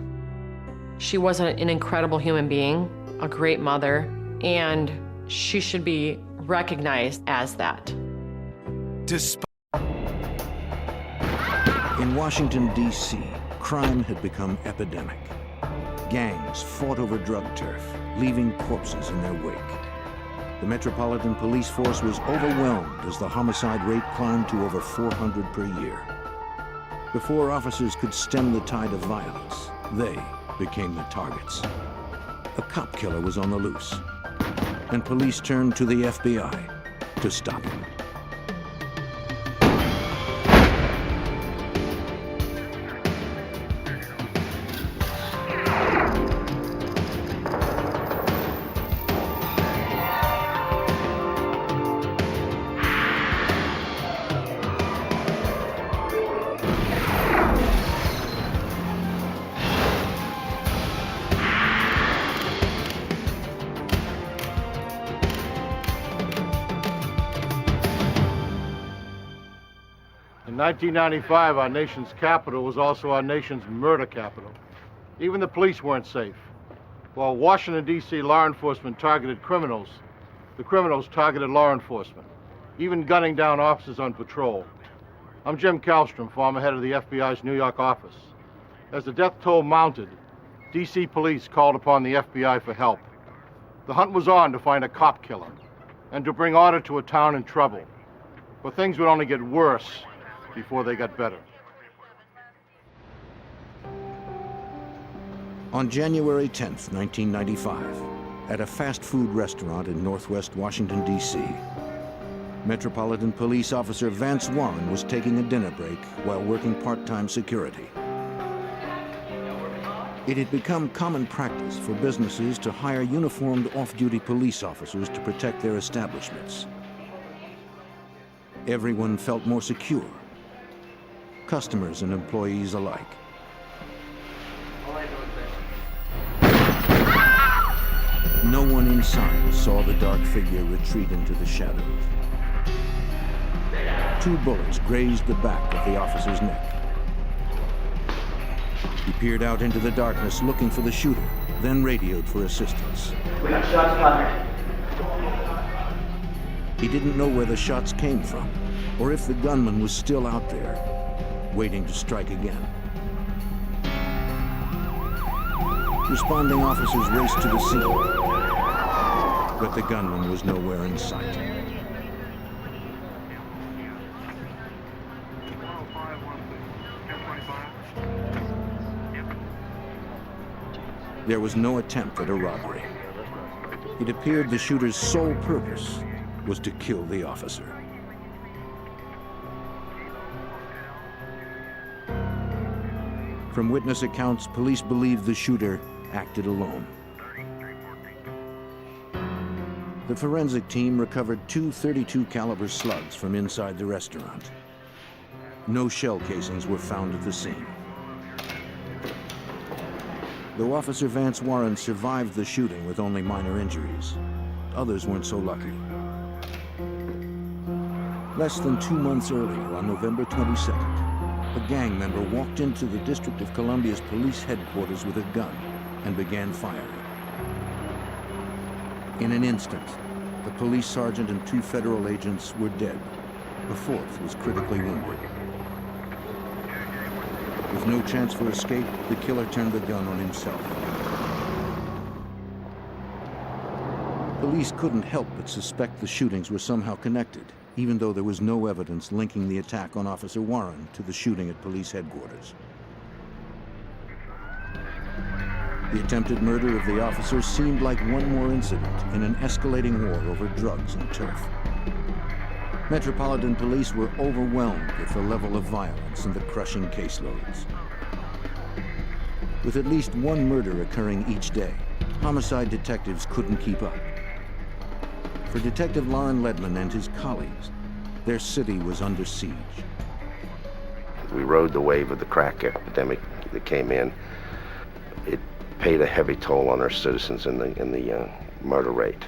She was an incredible human being, a great mother, and she should be recognized as that. In Washington, D.C., crime had become epidemic. Gangs fought over drug turf, leaving corpses in their wake. The Metropolitan Police Force was overwhelmed as the homicide rate climbed to over 400 per year. Before officers could stem the tide of violence, they became the targets. A cop killer was on the loose, and police turned to the FBI to stop him. In 1995, our nation's capital was also our nation's murder capital. Even the police weren't safe. While Washington, D.C. law enforcement targeted criminals, the criminals targeted law enforcement, even gunning down officers on patrol. I'm Jim Kallstrom, former head of the FBI's New York office. As the death toll mounted, D.C. police called upon the FBI for help. The hunt was on to find a cop killer and to bring order to a town in trouble. But things would only get worse before they got better. On January 10th, 1995, at a fast food restaurant in northwest Washington, D.C., Metropolitan Police Officer Vance Warren was taking a dinner break while working part-time security. It had become common practice for businesses to hire uniformed off-duty police officers to protect their establishments. Everyone felt more secure, customers and employees alike. No one inside saw the dark figure retreat into the shadows. 2 bullets grazed the back of the officer's neck. He peered out into the darkness looking for the shooter, then radioed for assistance. We got shots fired. He didn't know where the shots came from, or if the gunman was still out there, waiting to strike again. Responding officers raced to the scene, but the gunman was nowhere in sight. There was no attempt at a robbery. It appeared the shooter's sole purpose was to kill the officer. From witness accounts, police believe the shooter acted alone. The forensic team recovered two .32 caliber slugs from inside the restaurant. No shell casings were found at the scene. Though Officer Vance Warren survived the shooting with only minor injuries, others weren't so lucky. Less than 2 months earlier, on November 22nd, a gang member walked into the District of Columbia's police headquarters with a gun and began firing. In an instant, the police sergeant and 2 federal agents were dead. A 4th was critically wounded. With no chance for escape, the killer turned the gun on himself. Police couldn't help but suspect the shootings were somehow connected, even though there was no evidence linking the attack on Officer Warren to the shooting at police headquarters. The attempted murder of the officer seemed like one more incident in an escalating war over drugs and turf. Metropolitan Police were overwhelmed with the level of violence and the crushing caseloads. With at least one murder occurring each day, homicide detectives couldn't keep up. For Detective Lauren Ledman and his colleagues, their city was under siege. We rode the wave of the crack epidemic that came in. It paid a heavy toll on our citizens in the murder rate.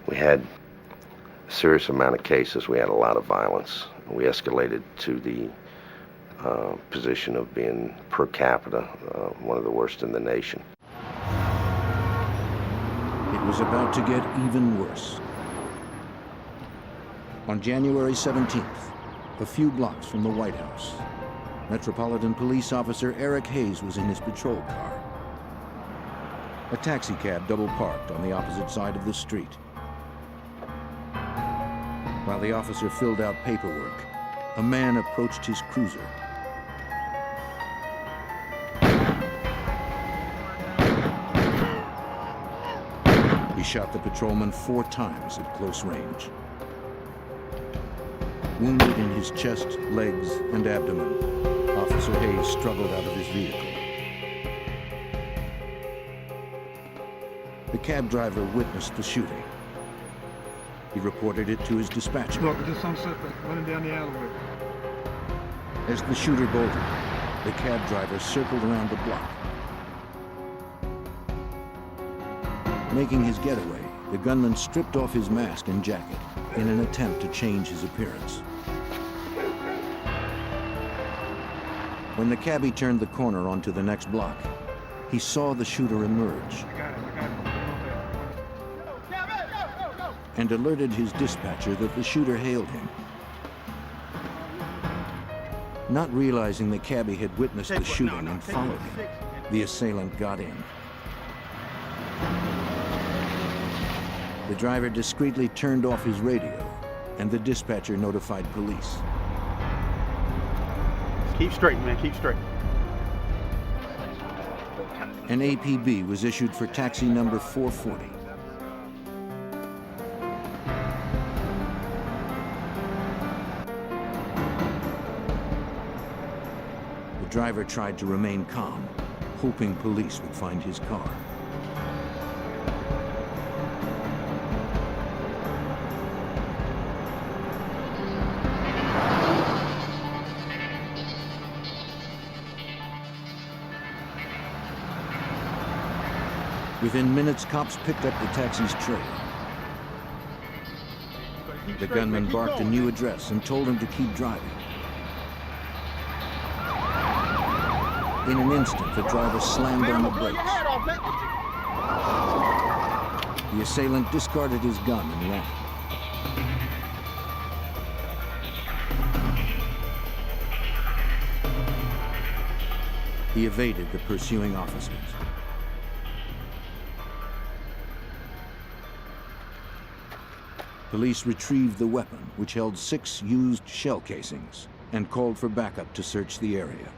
We had a serious amount of cases. We had a lot of violence. We escalated to the position of being, per capita, one of the worst in the nation. It was about to get even worse. On January 17th, a few blocks from the White House, Metropolitan Police Officer Eric Hayes was in his patrol car. A taxi cab double-parked on the opposite side of the street. While the officer filled out paperwork, a man approached his cruiser. He shot the patrolman 4 times at close range. Wounded in his chest, legs, and abdomen, Officer Hayes struggled out of his vehicle. The cab driver witnessed the shooting. He reported it to his dispatcher. Look, there's some suspect running down the alleyway. As the shooter bolted, the cab driver circled around the block. Making his getaway, the gunman stripped off his mask and jacket in an attempt to change his appearance. When the cabbie turned the corner onto the next block, he saw the shooter emerge and alerted his dispatcher that the shooter hailed him. Not realizing the cabbie had witnessed the shooting and followed him, the assailant got in. The driver discreetly turned off his radio, and the dispatcher notified police. Keep straight, man, keep straight. An APB was issued for taxi number 440. The driver tried to remain calm, hoping police would find his car. Within minutes, cops picked up the taxi's trailer. The gunman barked a new address and told him to keep driving. In an instant, the driver slammed on the brakes. The assailant discarded his gun and ran. He evaded the pursuing officers. Police retrieved the weapon, which held 6 used shell casings, and called for backup to search the area.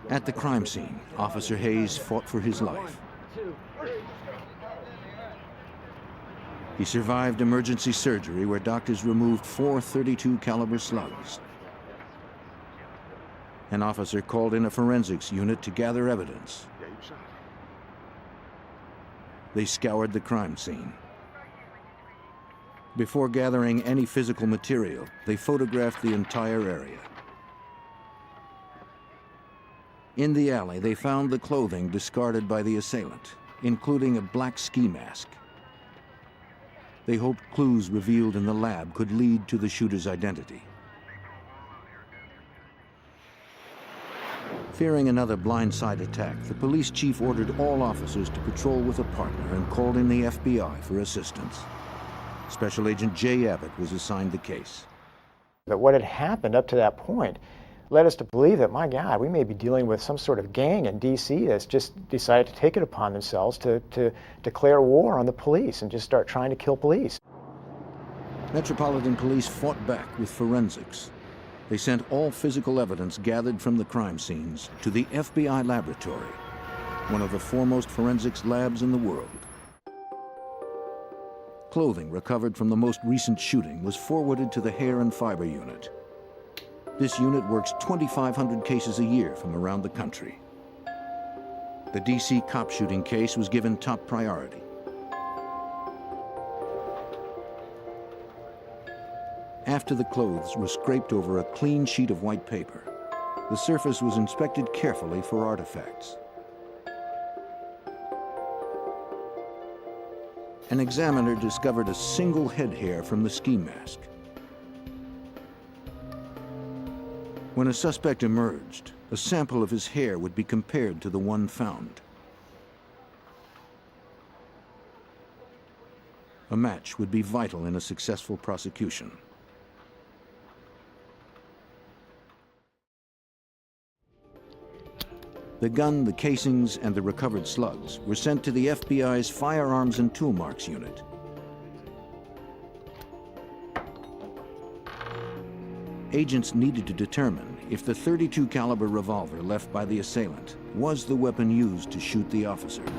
At the crime scene, Officer Hayes fought for his life. He survived emergency surgery where doctors removed 4 .32 caliber slugs. An officer called in a forensics unit to gather evidence. They scoured the crime scene. Before gathering any physical material, they photographed the entire area. In the alley, they found the clothing discarded by the assailant, including a black ski mask. They hoped clues revealed in the lab could lead to the shooter's identity. Fearing another blindside attack, the police chief ordered all officers to patrol with a partner and called in the FBI for assistance. Special Agent Jay Abbott was assigned the case. But what had happened up to that point led us to believe that, my God, we may be dealing with some sort of gang in D.C. that's just decided to take it upon themselves to declare war on the police and just start trying to kill police. Metropolitan Police fought back with forensics. They sent all physical evidence gathered from the crime scenes to the FBI laboratory, one of the foremost forensics labs in the world. Clothing recovered from the most recent shooting was forwarded to the Hair and Fiber Unit. This unit works 2,500 cases a year from around the country. The D.C. cop shooting case was given top priority. After the clothes were scraped over a clean sheet of white paper, the surface was inspected carefully for artifacts. An examiner discovered a single head hair from the ski mask. When a suspect emerged, a sample of his hair would be compared to the one found. A match would be vital in a successful prosecution. The gun, the casings, and the recovered slugs were sent to the FBI's Firearms and Tool Marks Unit. Agents needed to determine if the .32 caliber revolver left by the assailant was the weapon used to shoot the officers.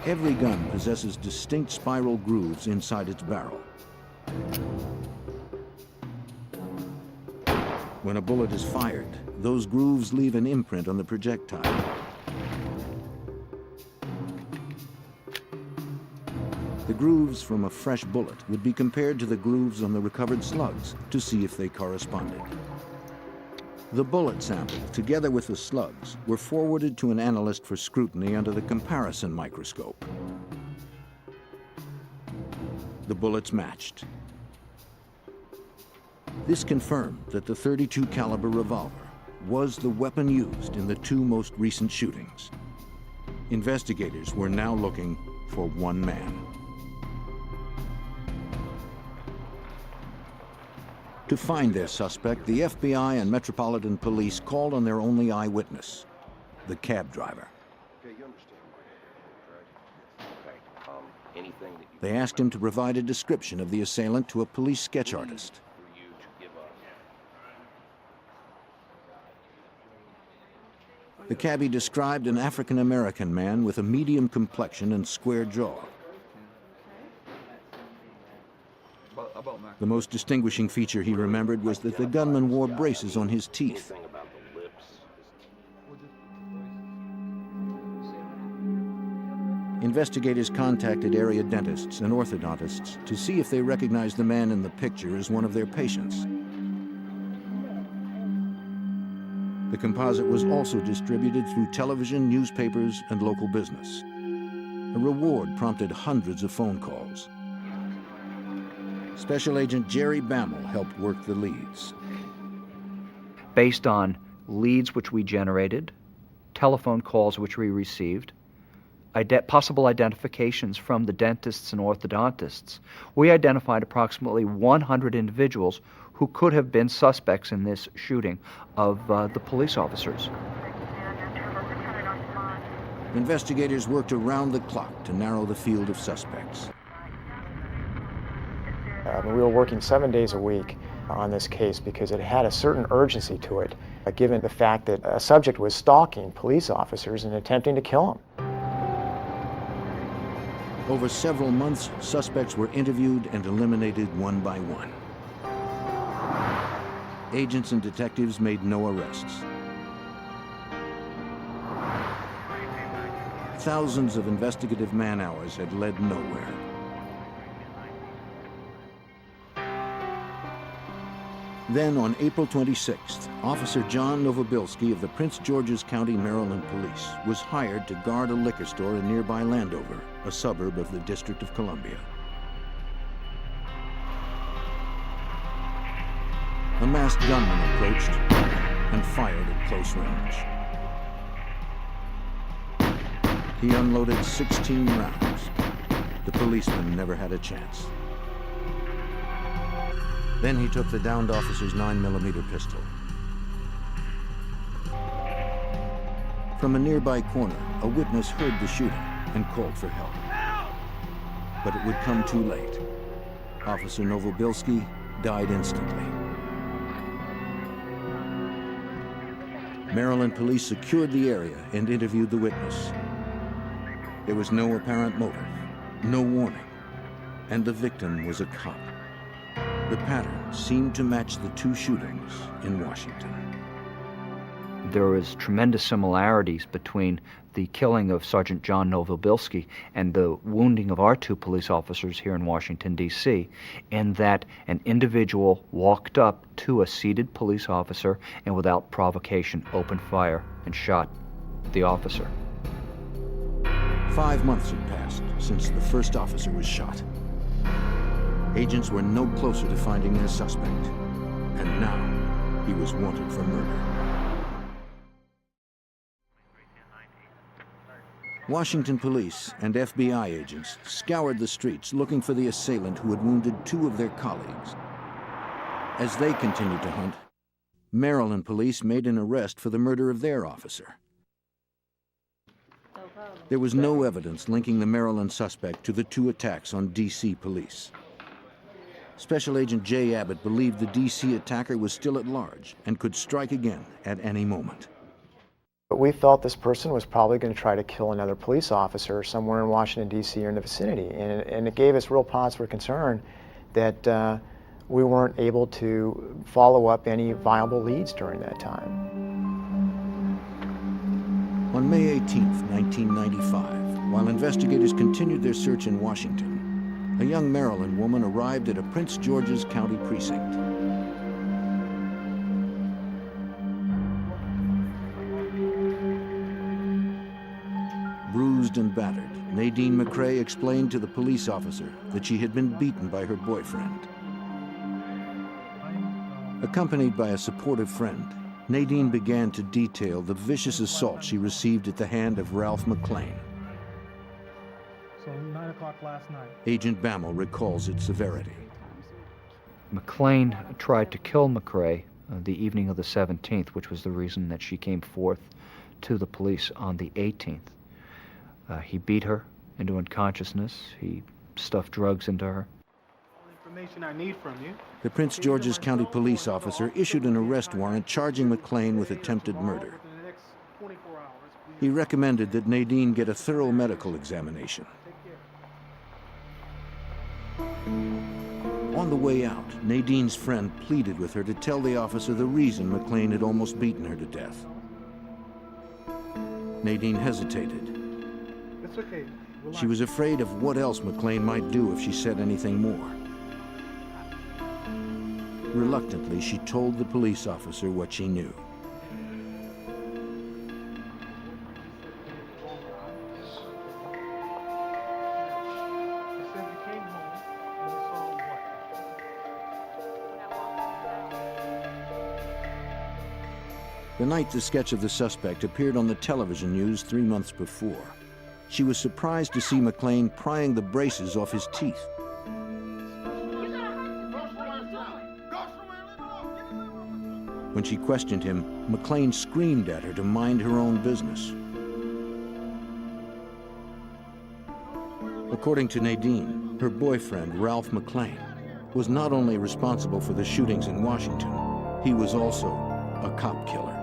Every gun possesses distinct spiral grooves inside its barrel. When a bullet is fired, those grooves leave an imprint on the projectile. The grooves from a fresh bullet would be compared to the grooves on the recovered slugs to see if they corresponded. The bullet sample, together with the slugs, were forwarded to an analyst for scrutiny under the comparison microscope. The bullets matched. This confirmed that the .32 caliber revolver was the weapon used in the 2 most recent shootings. Investigators were now looking for one man. To find their suspect, the FBI and Metropolitan Police called on their only eyewitness, the cab driver. They asked him to provide a description of the assailant to a police sketch artist. The cabbie described an African-American man with a medium complexion and square jaw. The most distinguishing feature he remembered was that the gunman wore braces on his teeth. Investigators contacted area dentists and orthodontists to see if they recognized the man in the picture as one of their patients. The composite was also distributed through television, newspapers, and local business. A reward prompted hundreds of phone calls. Special Agent Jerry Bammel helped work the leads. Based on leads which we generated, telephone calls which we received, possible identifications from the dentists and orthodontists, we identified approximately 100 individuals who could have been suspects in this shooting of the police officers. Investigators worked around the clock to narrow the field of suspects. I mean, we were working 7 days a week on this case because it had a certain urgency to it, given the fact that a subject was stalking police officers and attempting to kill them. Over several months, suspects were interviewed and eliminated one by one. Agents and detectives made no arrests. Thousands of investigative man-hours had led nowhere. Then, on April 26th, Officer John Novobilski of the Prince George's County, Maryland Police was hired to guard a liquor store in nearby Landover, a suburb of the District of Columbia. A masked gunman approached and fired at close range. He unloaded 16 rounds. The policeman never had a chance. Then he took the downed officer's 9mm pistol. From a nearby corner, a witness heard the shooting and called for help. But it would come too late. Officer Novobilski died instantly. Maryland police secured the area and interviewed the witness. There was no apparent motive, no warning, and the victim was a cop. The pattern seemed to match the two shootings in Washington. There is tremendous similarities between the killing of Sergeant John Novobilski and the wounding of our two police officers here in Washington, D.C., in that an individual walked up to a seated police officer and without provocation opened fire and shot the officer. 5 months had passed since the first officer was shot. Agents were no closer to finding their suspect, and now he was wanted for murder. Washington police and FBI agents scoured the streets looking for the assailant who had wounded two of their colleagues. As they continued to hunt, Maryland police made an arrest for the murder of their officer. There was no evidence linking the Maryland suspect to the two attacks on D.C. police. Special Agent Jay Abbott believed the D.C. attacker was still at large and could strike again at any moment. But we felt this person was probably going to try to kill another police officer somewhere in Washington, D.C. or in the vicinity. And it gave us real pause for concern that we weren't able to follow up any viable leads during that time. On May 18, 1995, while investigators continued their search in Washington, a young Maryland woman arrived at a Prince George's County precinct. Bruised and battered, Nadine McCrae explained to the police officer that she had been beaten by her boyfriend. Accompanied by a supportive friend, Nadine began to detail the vicious assault she received at the hand of Ralph McClain. So 9 o'clock last night. Agent Bammel recalls its severity. McClain tried to kill McCrae the evening of the 17th, which was the reason that she came forth to the police on the 18th. He beat her into unconsciousness. He stuffed drugs into her. Information I need from you. The Prince George's County police officer issued an arrest warrant charging McClain with attempted murder. He recommended that Nadine get a thorough medical examination. On the way out, Nadine's friend pleaded with her to tell the officer the reason McClain had almost beaten her to death. Nadine hesitated. It's okay. She was afraid of what else McClain might do if she said anything more. Reluctantly, she told the police officer what she knew. The night the sketch of the suspect appeared on the television news 3 months before, she was surprised to see McClain prying the braces off his teeth. When she questioned him, McClain screamed at her to mind her own business. According to Nadine, her boyfriend, Ralph McClain, was not only responsible for the shootings in Washington, he was also a cop killer.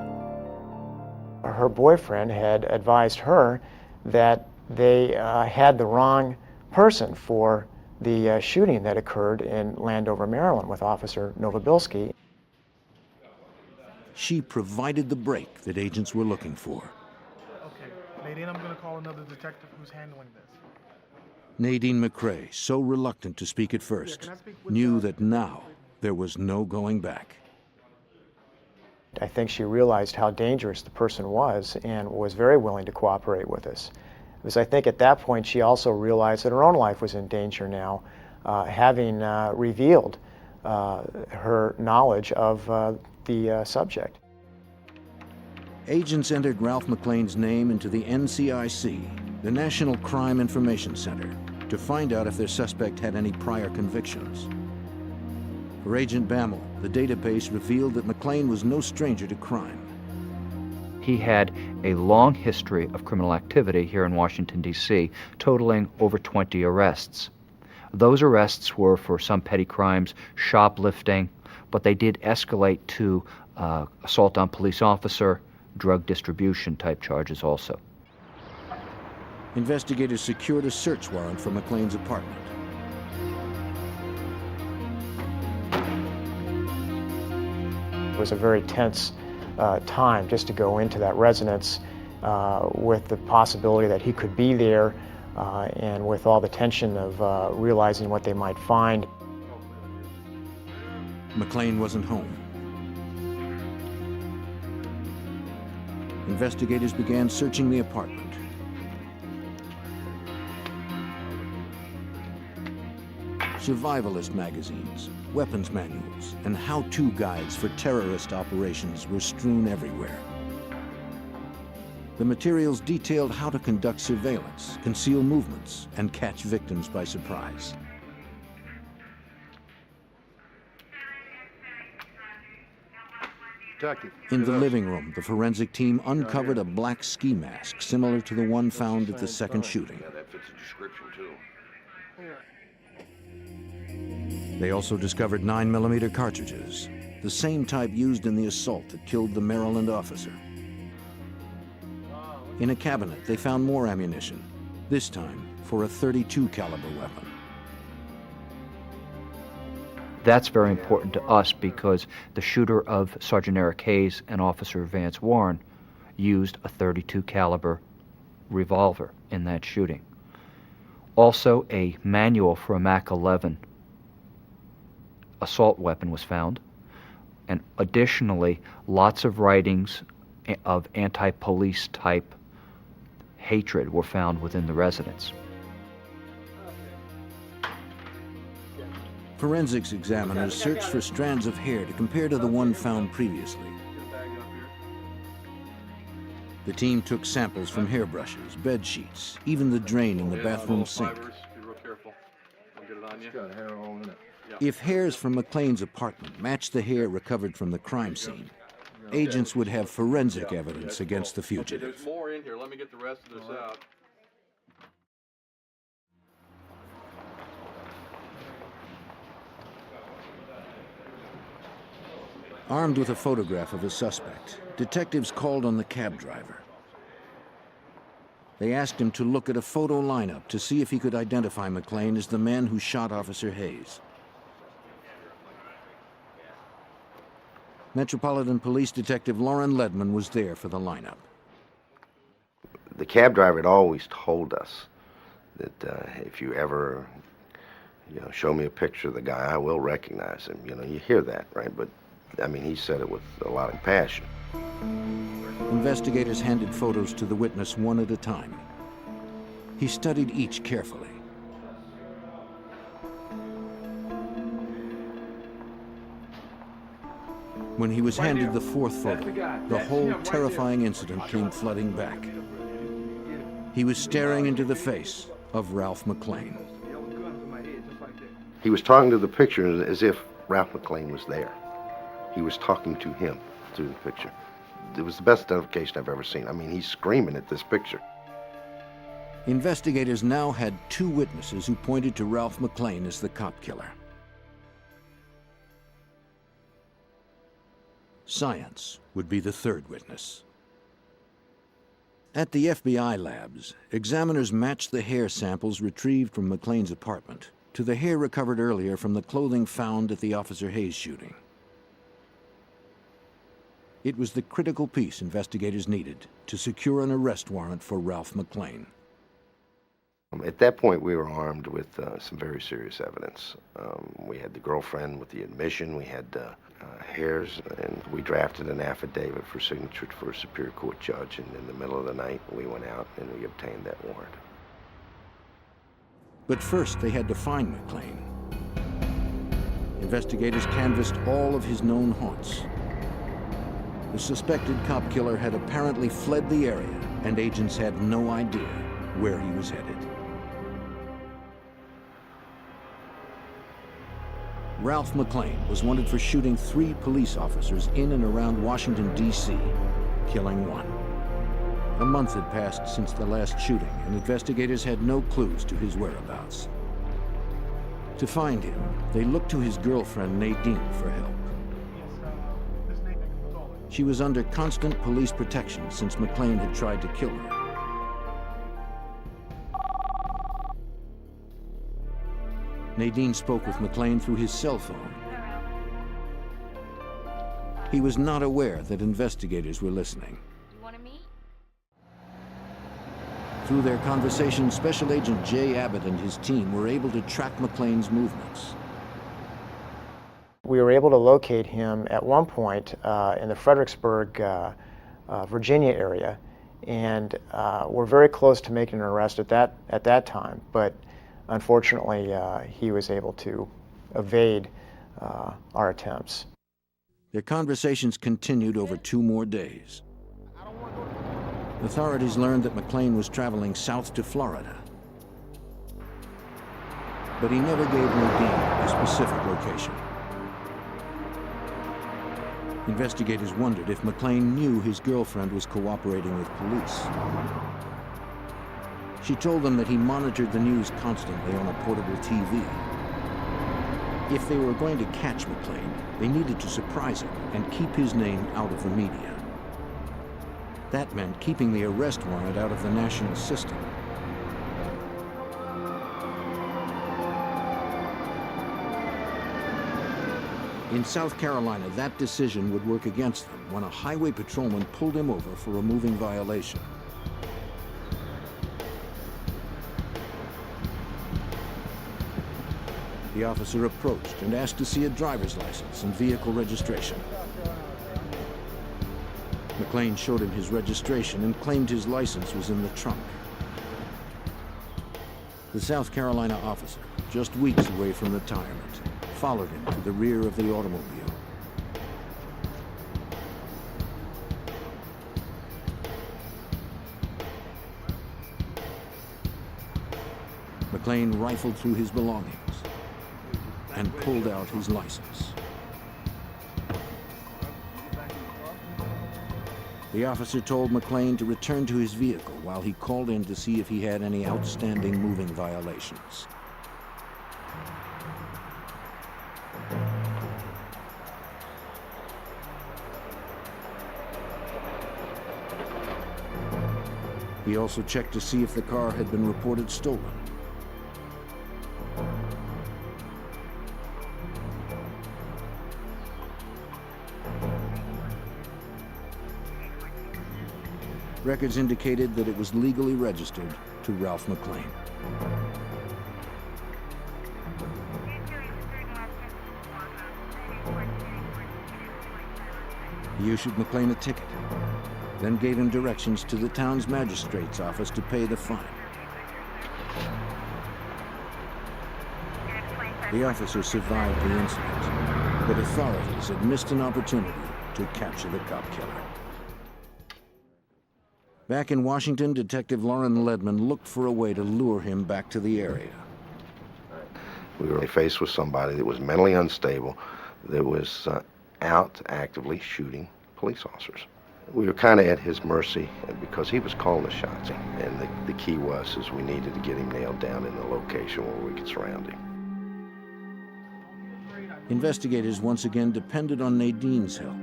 Her boyfriend had advised her that they had the wrong person for the shooting that occurred in Landover, Maryland with Officer Novobilski. She provided the break that agents were looking for. Okay, Nadine, I'm going to call another detective who's handling this. Nadine McCrae, so reluctant to speak at first, knew that now there was no going back. I think she realized how dangerous the person was and was very willing to cooperate with us. Because I think at that point she also realized that her own life was in danger now, having revealed her knowledge of the subject. Agents entered Ralph McClain's name into the NCIC, the National Crime Information Center, to find out if their suspect had any prior convictions. For Agent Bammel, the database revealed that McClain was no stranger to crime. He had a long history of criminal activity here in Washington, D.C., totaling over 20 arrests. Those arrests were for some petty crimes, shoplifting, but they did escalate to assault on police officer, drug distribution type charges also. Investigators secured a search warrant for McClain's apartment. It was a very tense time just to go into that residence with the possibility that he could be there and with all the tension of realizing what they might find. McClain wasn't home. Investigators began searching the apartment. Survivalist magazines, weapons manuals, and how-to guides for terrorist operations were strewn everywhere. The materials detailed how to conduct surveillance, conceal movements, and catch victims by surprise. In the living room, the forensic team uncovered a black ski mask similar to the one found at the second shooting. Yeah, that fits the description too. They also discovered 9mm cartridges, the same type used in the assault that killed the Maryland officer. In a cabinet, they found more ammunition, this time for a .32 caliber weapon. That's very important to us because the shooter of Sergeant Eric Hayes and Officer Vance Warren used a .32 caliber revolver in that shooting. Also, a manual for a MAC-11 assault weapon was found, and additionally, lots of writings of anti-police type hatred were found within the residence. Forensics examiners searched for strands of hair to compare to the one found previously. The team took samples from hairbrushes, bed sheets, even the drain in the bathroom sink. If hairs from McClain's apartment matched the hair recovered from the crime scene, agents would have forensic evidence against the fugitive. There's more in here. Let me get the rest of this out. Armed with a photograph of a suspect, detectives called on the cab driver. They asked him to look at a photo lineup to see if he could identify McClain as the man who shot Officer Hayes. Metropolitan Police Detective Lauren Ledman was there for the lineup. The cab driver had always told us that if you ever, show me a picture of the guy, I will recognize him. You hear that, right? But, I mean, he said it with a lot of passion. Investigators handed photos to the witness one at a time. He studied each carefully. When he was handed the fourth photo, the whole terrifying incident came flooding back. He was staring into the face of Ralph McClain. He was talking to the picture as if Ralph McClain was there. He was talking to him through the picture. It was the best identification I've ever seen. I mean, he's screaming at this picture. Investigators now had two witnesses who pointed to Ralph McClain as the cop killer. Science would be the third witness. At the FBI labs, examiners matched the hair samples retrieved from McLean's apartment to the hair recovered earlier from the clothing found at the Officer Hayes shooting. It was the critical piece investigators needed to secure an arrest warrant for Ralph McLean. At that point, we were armed with some very serious evidence. We had the girlfriend with the admission, we had hairs, and we drafted an affidavit for signature for a Superior Court judge, and in the middle of the night, we went out and we obtained that warrant. But first, they had to find McLean. Investigators canvassed all of his known haunts. The suspected cop killer had apparently fled the area, and agents had no idea where he was headed. Ralph McLean was wanted for shooting 3 police officers in and around Washington, D.C., killing 1. A month had passed since the last shooting, and investigators had no clues to his whereabouts. To find him, they looked to his girlfriend, Nadine, for help. She was under constant police protection since McLean had tried to kill her. Nadine spoke with McLean through his cell phone. He was not aware that investigators were listening. Through their conversation, Special Agent Jay Abbott and his team were able to track McLean's movements. We were able to locate him at one point in the Fredericksburg, Virginia area, and we're very close to making an arrest at that time, but unfortunately he was able to evade our attempts. Their conversations continued over 2 more days. Authorities learned that McLean was traveling south to Florida, but he never gave Nadine a specific location. Investigators wondered if McLean knew his girlfriend was cooperating with police. She told them that he monitored the news constantly on a portable TV. If they were going to catch McLean, they needed to surprise him and keep his name out of the media. That meant keeping the arrest warrant out of the national system. In South Carolina, that decision would work against them when a highway patrolman pulled him over for a moving violation. The officer approached and asked to see a driver's license and vehicle registration. McLean showed him his registration and claimed his license was in the trunk. The South Carolina officer, just weeks away from retirement, followed him to the rear of the automobile. McLean rifled through his belongings and pulled out his license. The officer told McLean to return to his vehicle while he called in to see if he had any outstanding moving violations. He also checked to see if the car had been reported stolen. Records indicated that it was legally registered to Ralph McLean. He issued McLean a ticket, then gave him directions to the town's magistrate's office to pay the fine. The officer survived the incident, but authorities had missed an opportunity to capture the cop killer. Back in Washington, Detective Lauren Ledman looked for a way to lure him back to the area. We were faced with somebody that was mentally unstable, that was out actively shooting police officers. We were kind of at his mercy because he was calling the shots. And the key was we needed to get him nailed down in the location where we could surround him. Investigators once again depended on Nadine's help.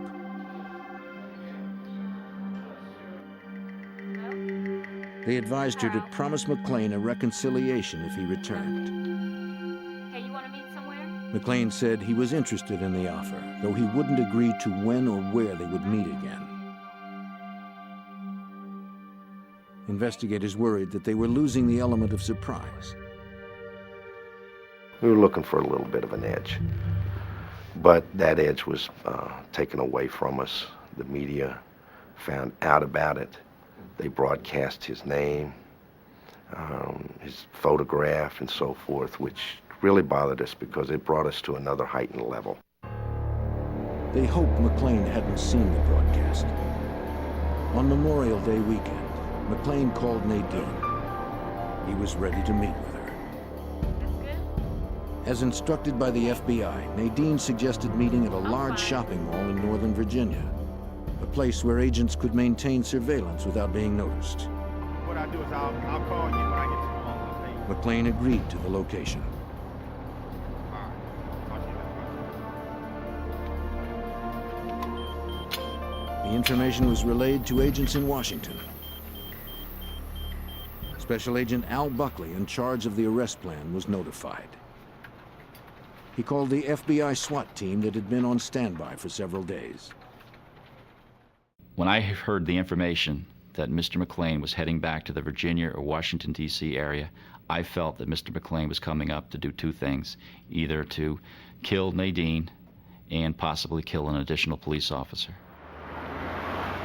They advised her to promise McLean a reconciliation if he returned. Hey, you want to meet somewhere? McLean said he was interested in the offer, though he wouldn't agree to when or where they would meet again. Investigators worried that they were losing the element of surprise. We were looking for a little bit of an edge, but that edge was taken away from us. The media found out about it. They broadcast his name, his photograph, and so forth, which really bothered us because it brought us to another heightened level. They hoped McLean hadn't seen the broadcast. On Memorial Day weekend, McLean called Nadine. He was ready to meet with her. As instructed by the FBI, Nadine suggested meeting at a large shopping mall in Northern Virginia, a place where agents could maintain surveillance without being noticed. What I'll do is I'll call you when I get to the mall. Okay? McLean agreed to the location. The information was relayed to agents in Washington. Special Agent Al Buckley, in charge of the arrest plan, was notified. He called the FBI SWAT team that had been on standby for several days. When I heard the information that Mr. McLean was heading back to the Virginia or Washington, D.C. area, I felt that Mr. McLean was coming up to do two things, either to kill Nadine and possibly kill an additional police officer.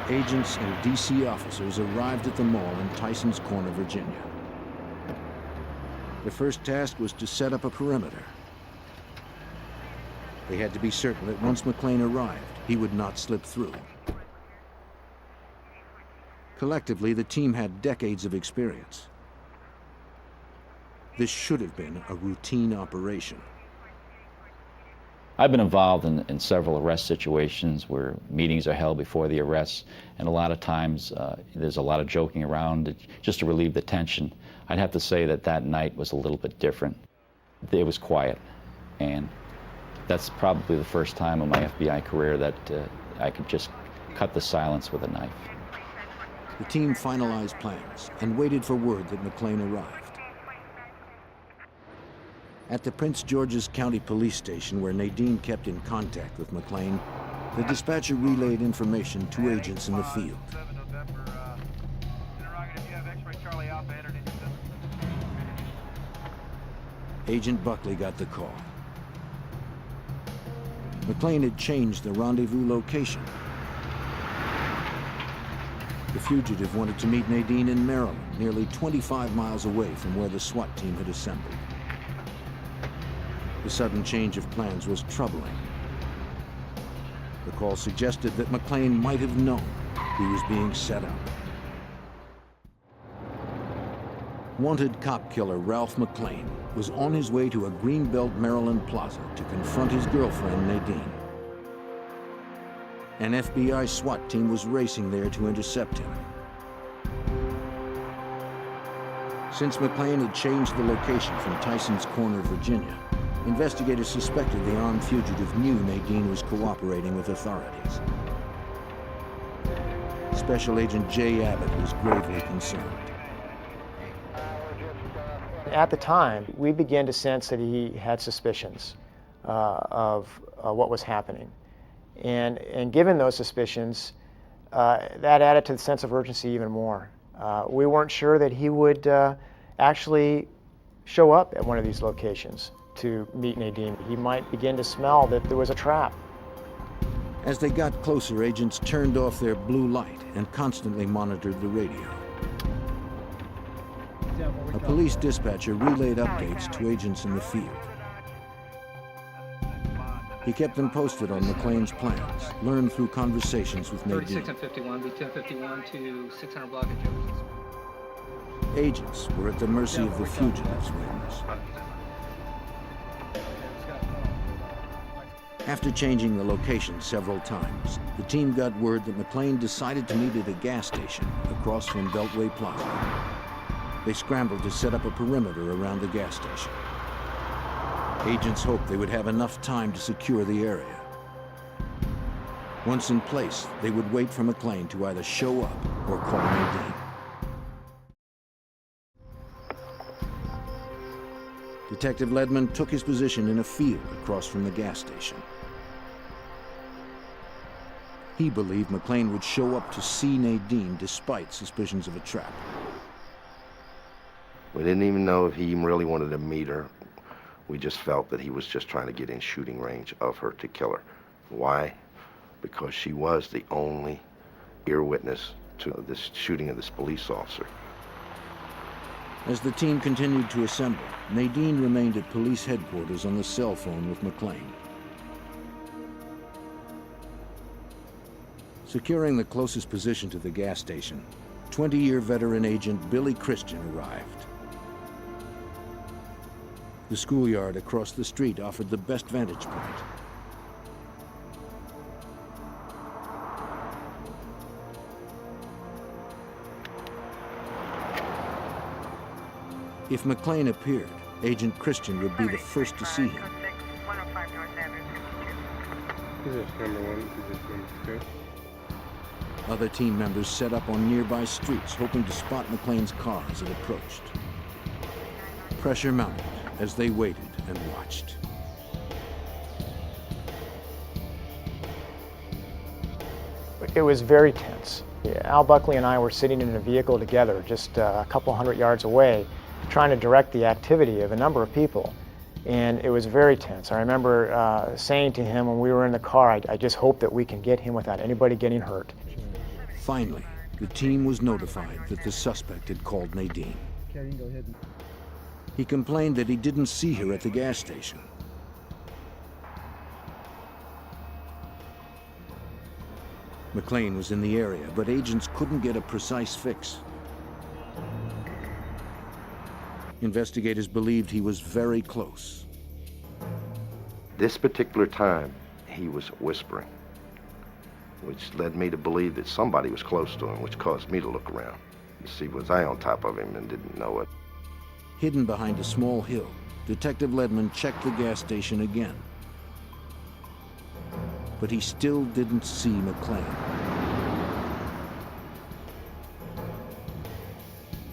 Agents and D.C. officers arrived at the mall in Tysons Corner, Virginia. Their first task was to set up a perimeter. They had to be certain that once McLean arrived, he would not slip through. Collectively, the team had decades of experience. This should have been a routine operation. I've been involved in several arrest situations where meetings are held before the arrests, and a lot of times there's a lot of joking around just to relieve the tension. I'd have to say that that night was a little bit different. It was quiet, and that's probably the first time in my FBI career that I could just cut the silence with a knife. The team finalized plans and waited for word that McLean arrived. At the Prince George's County Police Station, where Nadine kept in contact with McLean, the dispatcher relayed information to agents in the field. Agent Buckley got the call. McLean had changed the rendezvous location. The fugitive wanted to meet Nadine in Maryland, nearly 25 miles away from where the SWAT team had assembled. The sudden change of plans was troubling. The call suggested that McLean might have known he was being set up. Wanted cop killer Ralph McLean was on his way to a Greenbelt, Maryland plaza to confront his girlfriend, Nadine. An FBI SWAT team was racing there to intercept him. Since McLean had changed the location from Tysons Corner, Virginia, investigators suspected the armed fugitive knew Nadine was cooperating with authorities. Special Agent Jay Abbott was gravely concerned. At the time, we began to sense that he had suspicions of what was happening. And given those suspicions, that added to the sense of urgency even more. We weren't sure that he would actually show up at one of these locations to meet Nadine. He might begin to smell that there was a trap. As they got closer, agents turned off their blue light and constantly monitored the radio. A police dispatcher relayed updates to agents in the field. He kept them posted on McLean's plans, learned through conversations with Nadine. 36 and 51, be 1051 to 600 block of Jefferson. Agents were at the mercy of the fugitive's whims. After changing the location several times, the team got word that McLean decided to meet at a gas station across from Beltway Plaza. They scrambled to set up a perimeter around the gas station. Agents hoped they would have enough time to secure the area. Once in place, they would wait for McLean to either show up or call Nadine. Detective Ledman took his position in a field across from the gas station. He believed McLean would show up to see Nadine despite suspicions of a trap. We didn't even know if he even really wanted to meet her. We just felt that he was just trying to get in shooting range of her to kill her. Why? Because she was the only ear witness to this shooting of this police officer. As the team continued to assemble, Nadine remained at police headquarters on the cell phone with McLean. Securing the closest position to the gas station, 20-year veteran agent Billy Christian arrived. The schoolyard across the street offered the best vantage point. If McLean appeared, Agent Christian would be the first to see him. Is this number 1? Is this number 2? Other team members set up on nearby streets, hoping to spot McLean's car as it approached. Pressure mounted as they waited and watched. It was very tense. Al Buckley and I were sitting in a vehicle together just a couple hundred yards away, trying to direct the activity of a number of people. And it was very tense. I remember saying to him when we were in the car, I just hope that we can get him without anybody getting hurt. Finally, the team was notified that the suspect had called Nadine. He complained that he didn't see her at the gas station. McLean was in the area, but agents couldn't get a precise fix. Investigators believed he was very close. This particular time, he was whispering, which led me to believe that somebody was close to him, which caused me to look around. You see, was I on top of him and didn't know it? Hidden behind a small hill, Detective Ledman checked the gas station again. But he still didn't see McLean.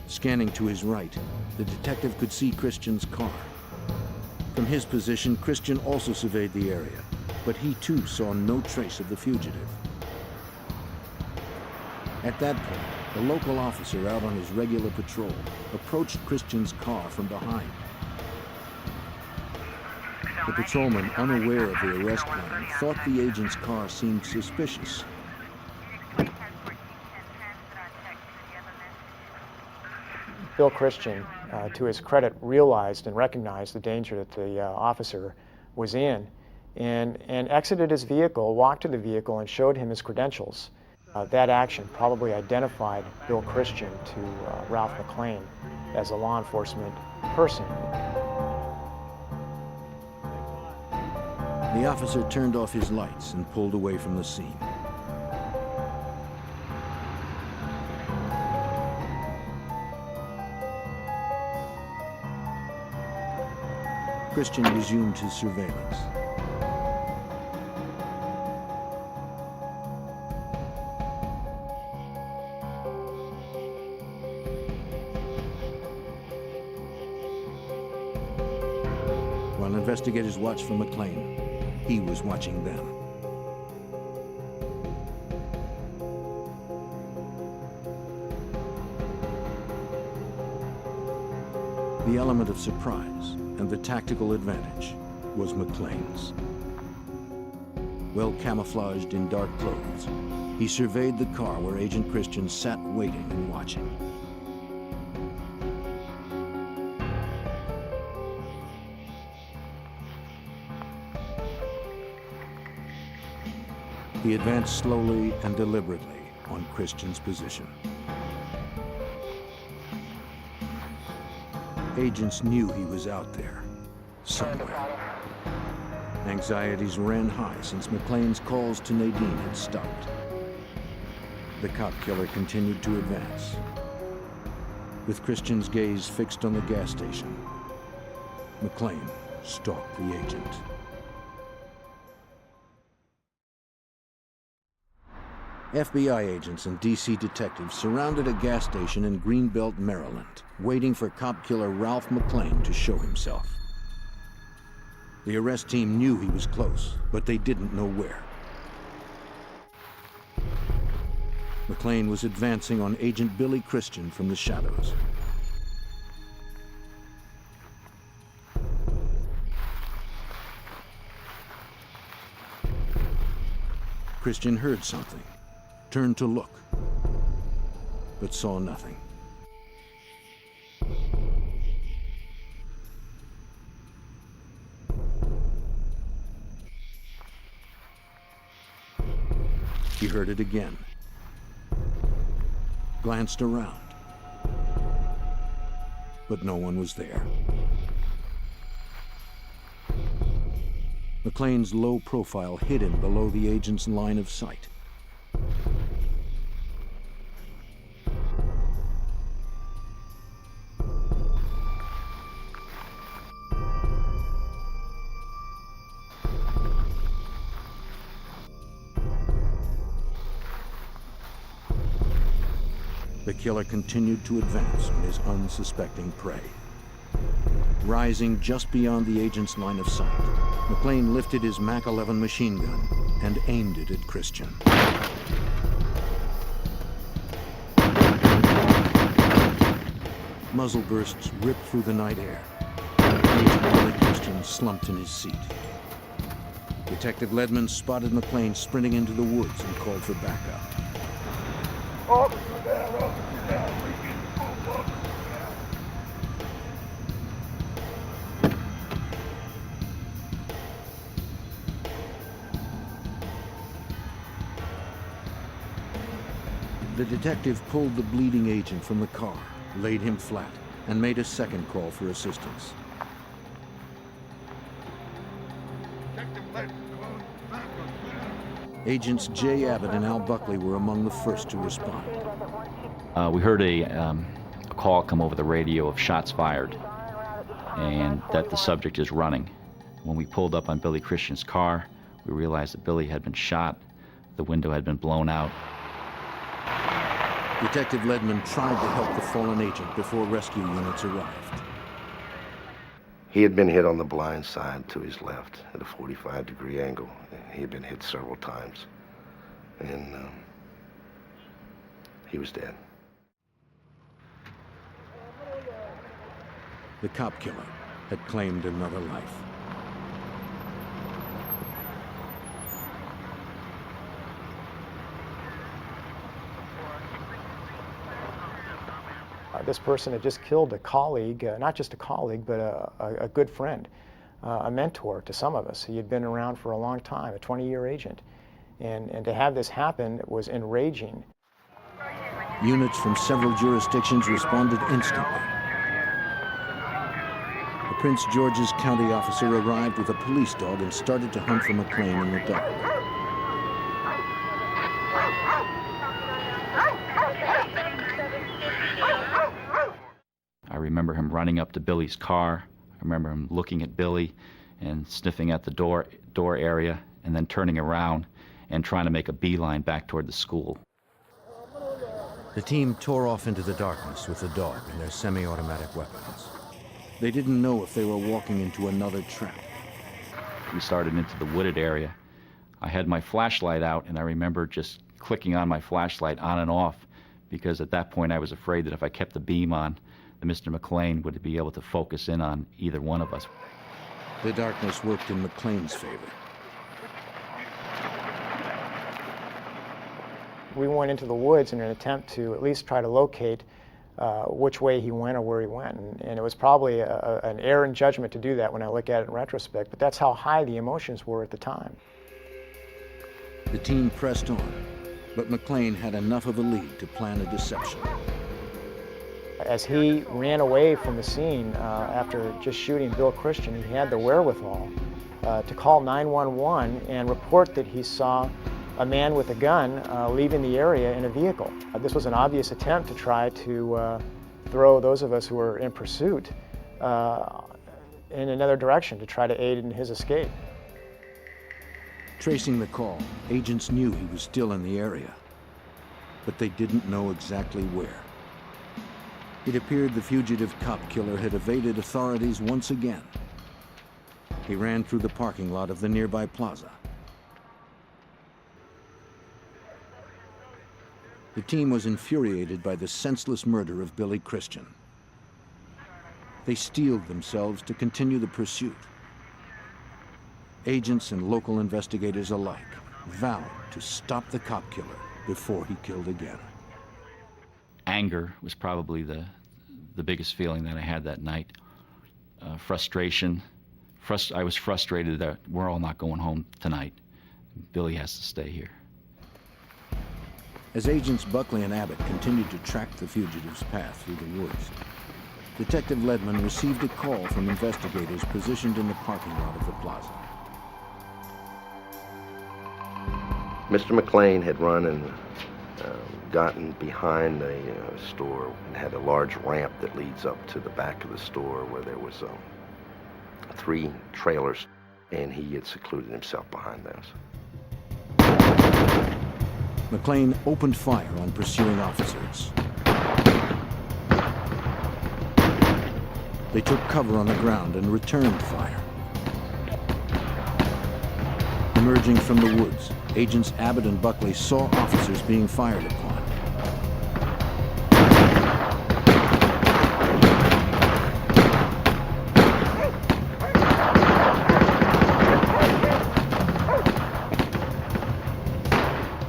Scanning to his right, the detective could see Christian's car. From his position, Christian also surveyed the area, but he too saw no trace of the fugitive. At that point, a local officer out on his regular patrol approached Christian's car from behind. The patrolman, unaware of the arrest plan, thought the agent's car seemed suspicious. Bill Christian, to his credit, realized and recognized the danger that the officer was in and exited his vehicle, walked to the vehicle, and showed him his credentials. That action probably identified Bill Christian to Ralph McLean as a law enforcement person. The officer turned off his lights and pulled away from the scene. Christian resumed his surveillance. While investigators watched for McLean, he was watching them. The element of surprise and the tactical advantage was McLean's. Well camouflaged in dark clothes, he surveyed the car where Agent Christian sat waiting and watching. He advanced slowly and deliberately on Christian's position. Agents knew he was out there, somewhere. Anxieties ran high since McLean's calls to Nadine had stopped. The cop killer continued to advance. With Christian's gaze fixed on the gas station, McLean stalked the agent. FBI agents and DC detectives surrounded a gas station in Greenbelt, Maryland, waiting for cop killer Ralph McLean to show himself. The arrest team knew he was close, but they didn't know where. McLean was advancing on Agent Billy Christian from the shadows. Christian heard something, turned to look, but saw nothing. He heard it again, glanced around, but no one was there. McLean's low profile hid him below the agent's line of sight. The killer continued to advance on his unsuspecting prey. Rising just beyond the agent's line of sight, McLean lifted his Mac 11 machine gun and aimed it at Christian. Muzzle bursts ripped through the night air. Agent Billy Christian slumped in his seat. Detective Ledman spotted McLean sprinting into the woods and called for backup. The detective pulled the bleeding agent from the car, laid him flat, and made a second call for assistance. Agents Jay Abbott and Al Buckley were among the first to respond. We heard a call come over the radio of shots fired, and that the subject is running. When we pulled up on Billy Christian's car, we realized that Billy had been shot, the window had been blown out. Detective Ledman tried to help the fallen agent before rescue units arrived. He had been hit on the blind side to his left at a 45-degree angle. He had been hit several times, and he was dead. The cop killer had claimed another life. This person had just killed a colleague, not just a colleague, but a good friend, a mentor to some of us. He had been around for a long time, a 20-year agent. And to have this happen was enraging. Units from several jurisdictions responded instantly. A Prince George's County officer arrived with a police dog and started to hunt for McLean in the dark. I remember him running up to Billy's car. I remember him looking at Billy and sniffing at the door area and then turning around and trying to make a beeline back toward the school. The team tore off into the darkness with the dog and their semi-automatic weapons. They didn't know if they were walking into another trap. We started into the wooded area. I had my flashlight out, and I remember just clicking on my flashlight on and off, because at that point I was afraid that if I kept the beam on, that Mr. McLean would be able to focus in on either one of us. The darkness worked in McLean's favor. We went into the woods in an attempt to at least try to locate which way he went or where he went. And it was probably an error in judgment to do that when I look at it in retrospect, but that's how high the emotions were at the time. The team pressed on, but McLean had enough of a lead to plan a deception. As he ran away from the scene after just shooting Bill Christian, he had the wherewithal to call 911 and report that he saw a man with a gun leaving the area in a vehicle. This was an obvious attempt to try to throw those of us who were in pursuit in another direction, to try to aid in his escape. Tracing the call, agents knew he was still in the area, but they didn't know exactly where. It appeared the fugitive cop killer had evaded authorities once again. He ran through the parking lot of the nearby plaza. The team was infuriated by the senseless murder of Billy Christian. They steeled themselves to continue the pursuit. Agents and local investigators alike vowed to stop the cop killer before he killed again. Anger was probably the biggest feeling that I had that night. Frustration. I was frustrated that we're all not going home tonight. Billy has to stay here. As agents Buckley and Abbott continued to track the fugitive's path through the woods, Detective Ledman received a call from investigators positioned in the parking lot of the plaza. Mr. McLean had run and gotten behind a store and had a large ramp that leads up to the back of the store where there was 3 trailers, and he had secluded himself behind those. McLean opened fire on pursuing officers. They took cover on the ground and returned fire. Emerging from the woods, agents Abbott and Buckley saw officers being fired upon.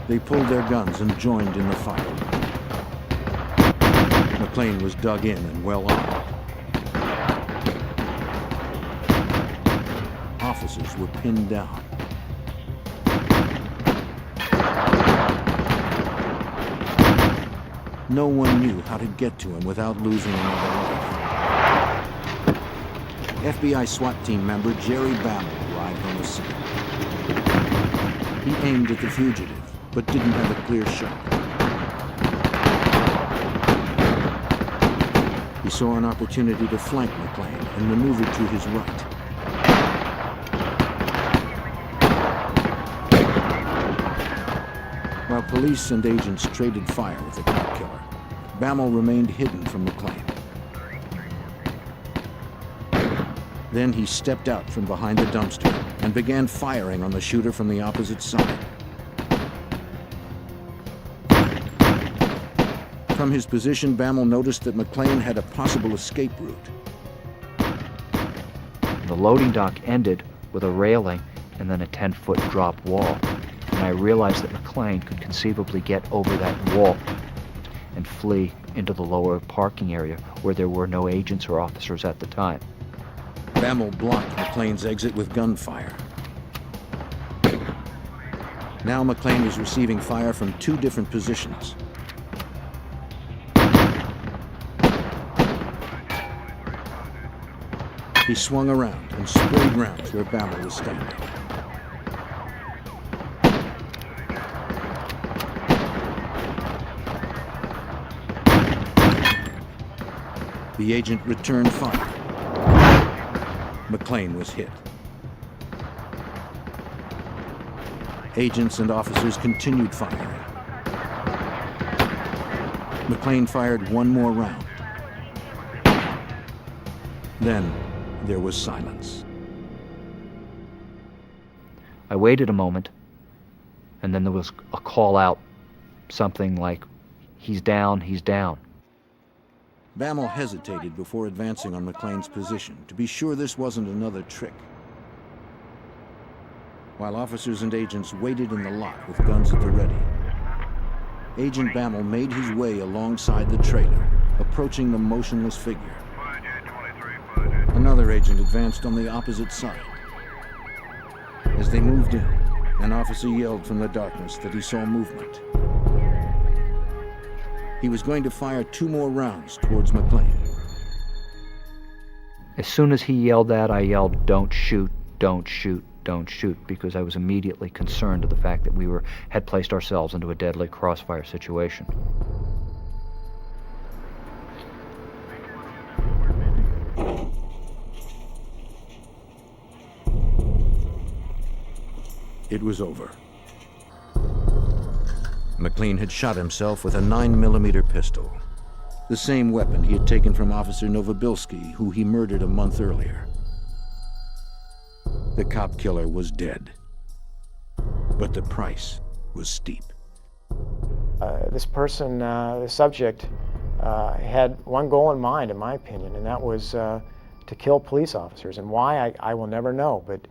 They pulled their guns and joined in the fight. McLean was dug in and well armed. Officers were pinned down. No one knew how to get to him without losing another life. FBI SWAT team member Jerry Bammel arrived on the scene. He aimed at the fugitive, but didn't have a clear shot. He saw an opportunity to flank McLean and maneuvered to his right. While police and agents traded fire with the cop killer, Bammel remained hidden from McLean. Then he stepped out from behind the dumpster and began firing on the shooter from the opposite side. From his position, Bammel noticed that McLean had a possible escape route. The loading dock ended with a railing and then a 10-foot drop wall. And I realized that McLean could conceivably get over that wall and flee into the lower parking area where there were no agents or officers at the time. Bammel blocked McLean's exit with gunfire. Now McLean was receiving fire from 2 different positions. He swung around and sprayed rounds where Bammel was standing. The agent returned fire. McLean was hit. Agents and officers continued firing. McLean fired 1 more round. Then there was silence. I waited a moment, and then there was a call out, something like, "He's down, he's down." Bammel hesitated before advancing on McLean's position to be sure this wasn't another trick. While officers and agents waited in the lot with guns at the ready, Agent Bammel made his way alongside the trailer, approaching the motionless figure. Another agent advanced on the opposite side. As they moved in, an officer yelled from the darkness that he saw movement. He was going to fire 2 more rounds towards McLean. As soon as he yelled that, I yelled, "Don't shoot, don't shoot, don't shoot," because I was immediately concerned of the fact that we had placed ourselves into a deadly crossfire situation. It was over. McLean had shot himself with a 9mm pistol, the same weapon he had taken from Officer Novobilski, who he murdered a month earlier. The cop killer was dead. But the price was steep. This person, the subject, had one goal in mind, in my opinion, and that was to kill police officers. And why, I will never know, but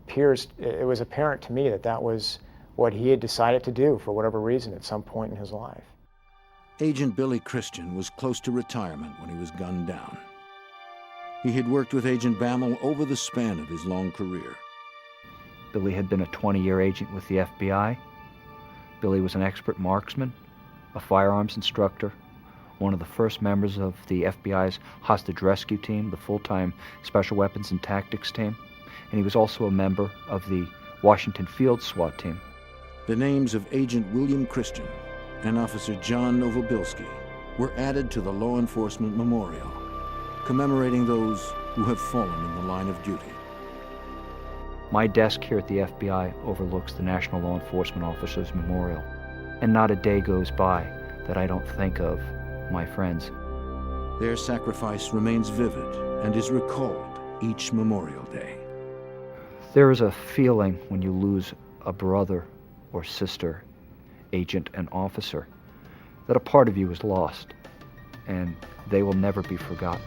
it was apparent to me that that was what he had decided to do for whatever reason at some point in his life. Agent Billy Christian was close to retirement when he was gunned down. He had worked with Agent Bammel over the span of his long career. Billy had been a 20-year agent with the FBI. Billy was an expert marksman, a firearms instructor, one of the first members of the FBI's hostage rescue team, the full-time Special Weapons and Tactics team, and he was also a member of the Washington Field SWAT team. The names of Agent William Christian and Officer John Novobilski were added to the Law Enforcement Memorial, commemorating those who have fallen in the line of duty. My desk here at the FBI overlooks the National Law Enforcement Officers Memorial, and not a day goes by that I don't think of my friends. Their sacrifice remains vivid and is recalled each Memorial Day. There is a feeling when you lose a brother or sister, agent and officer, that a part of you is lost, and they will never be forgotten.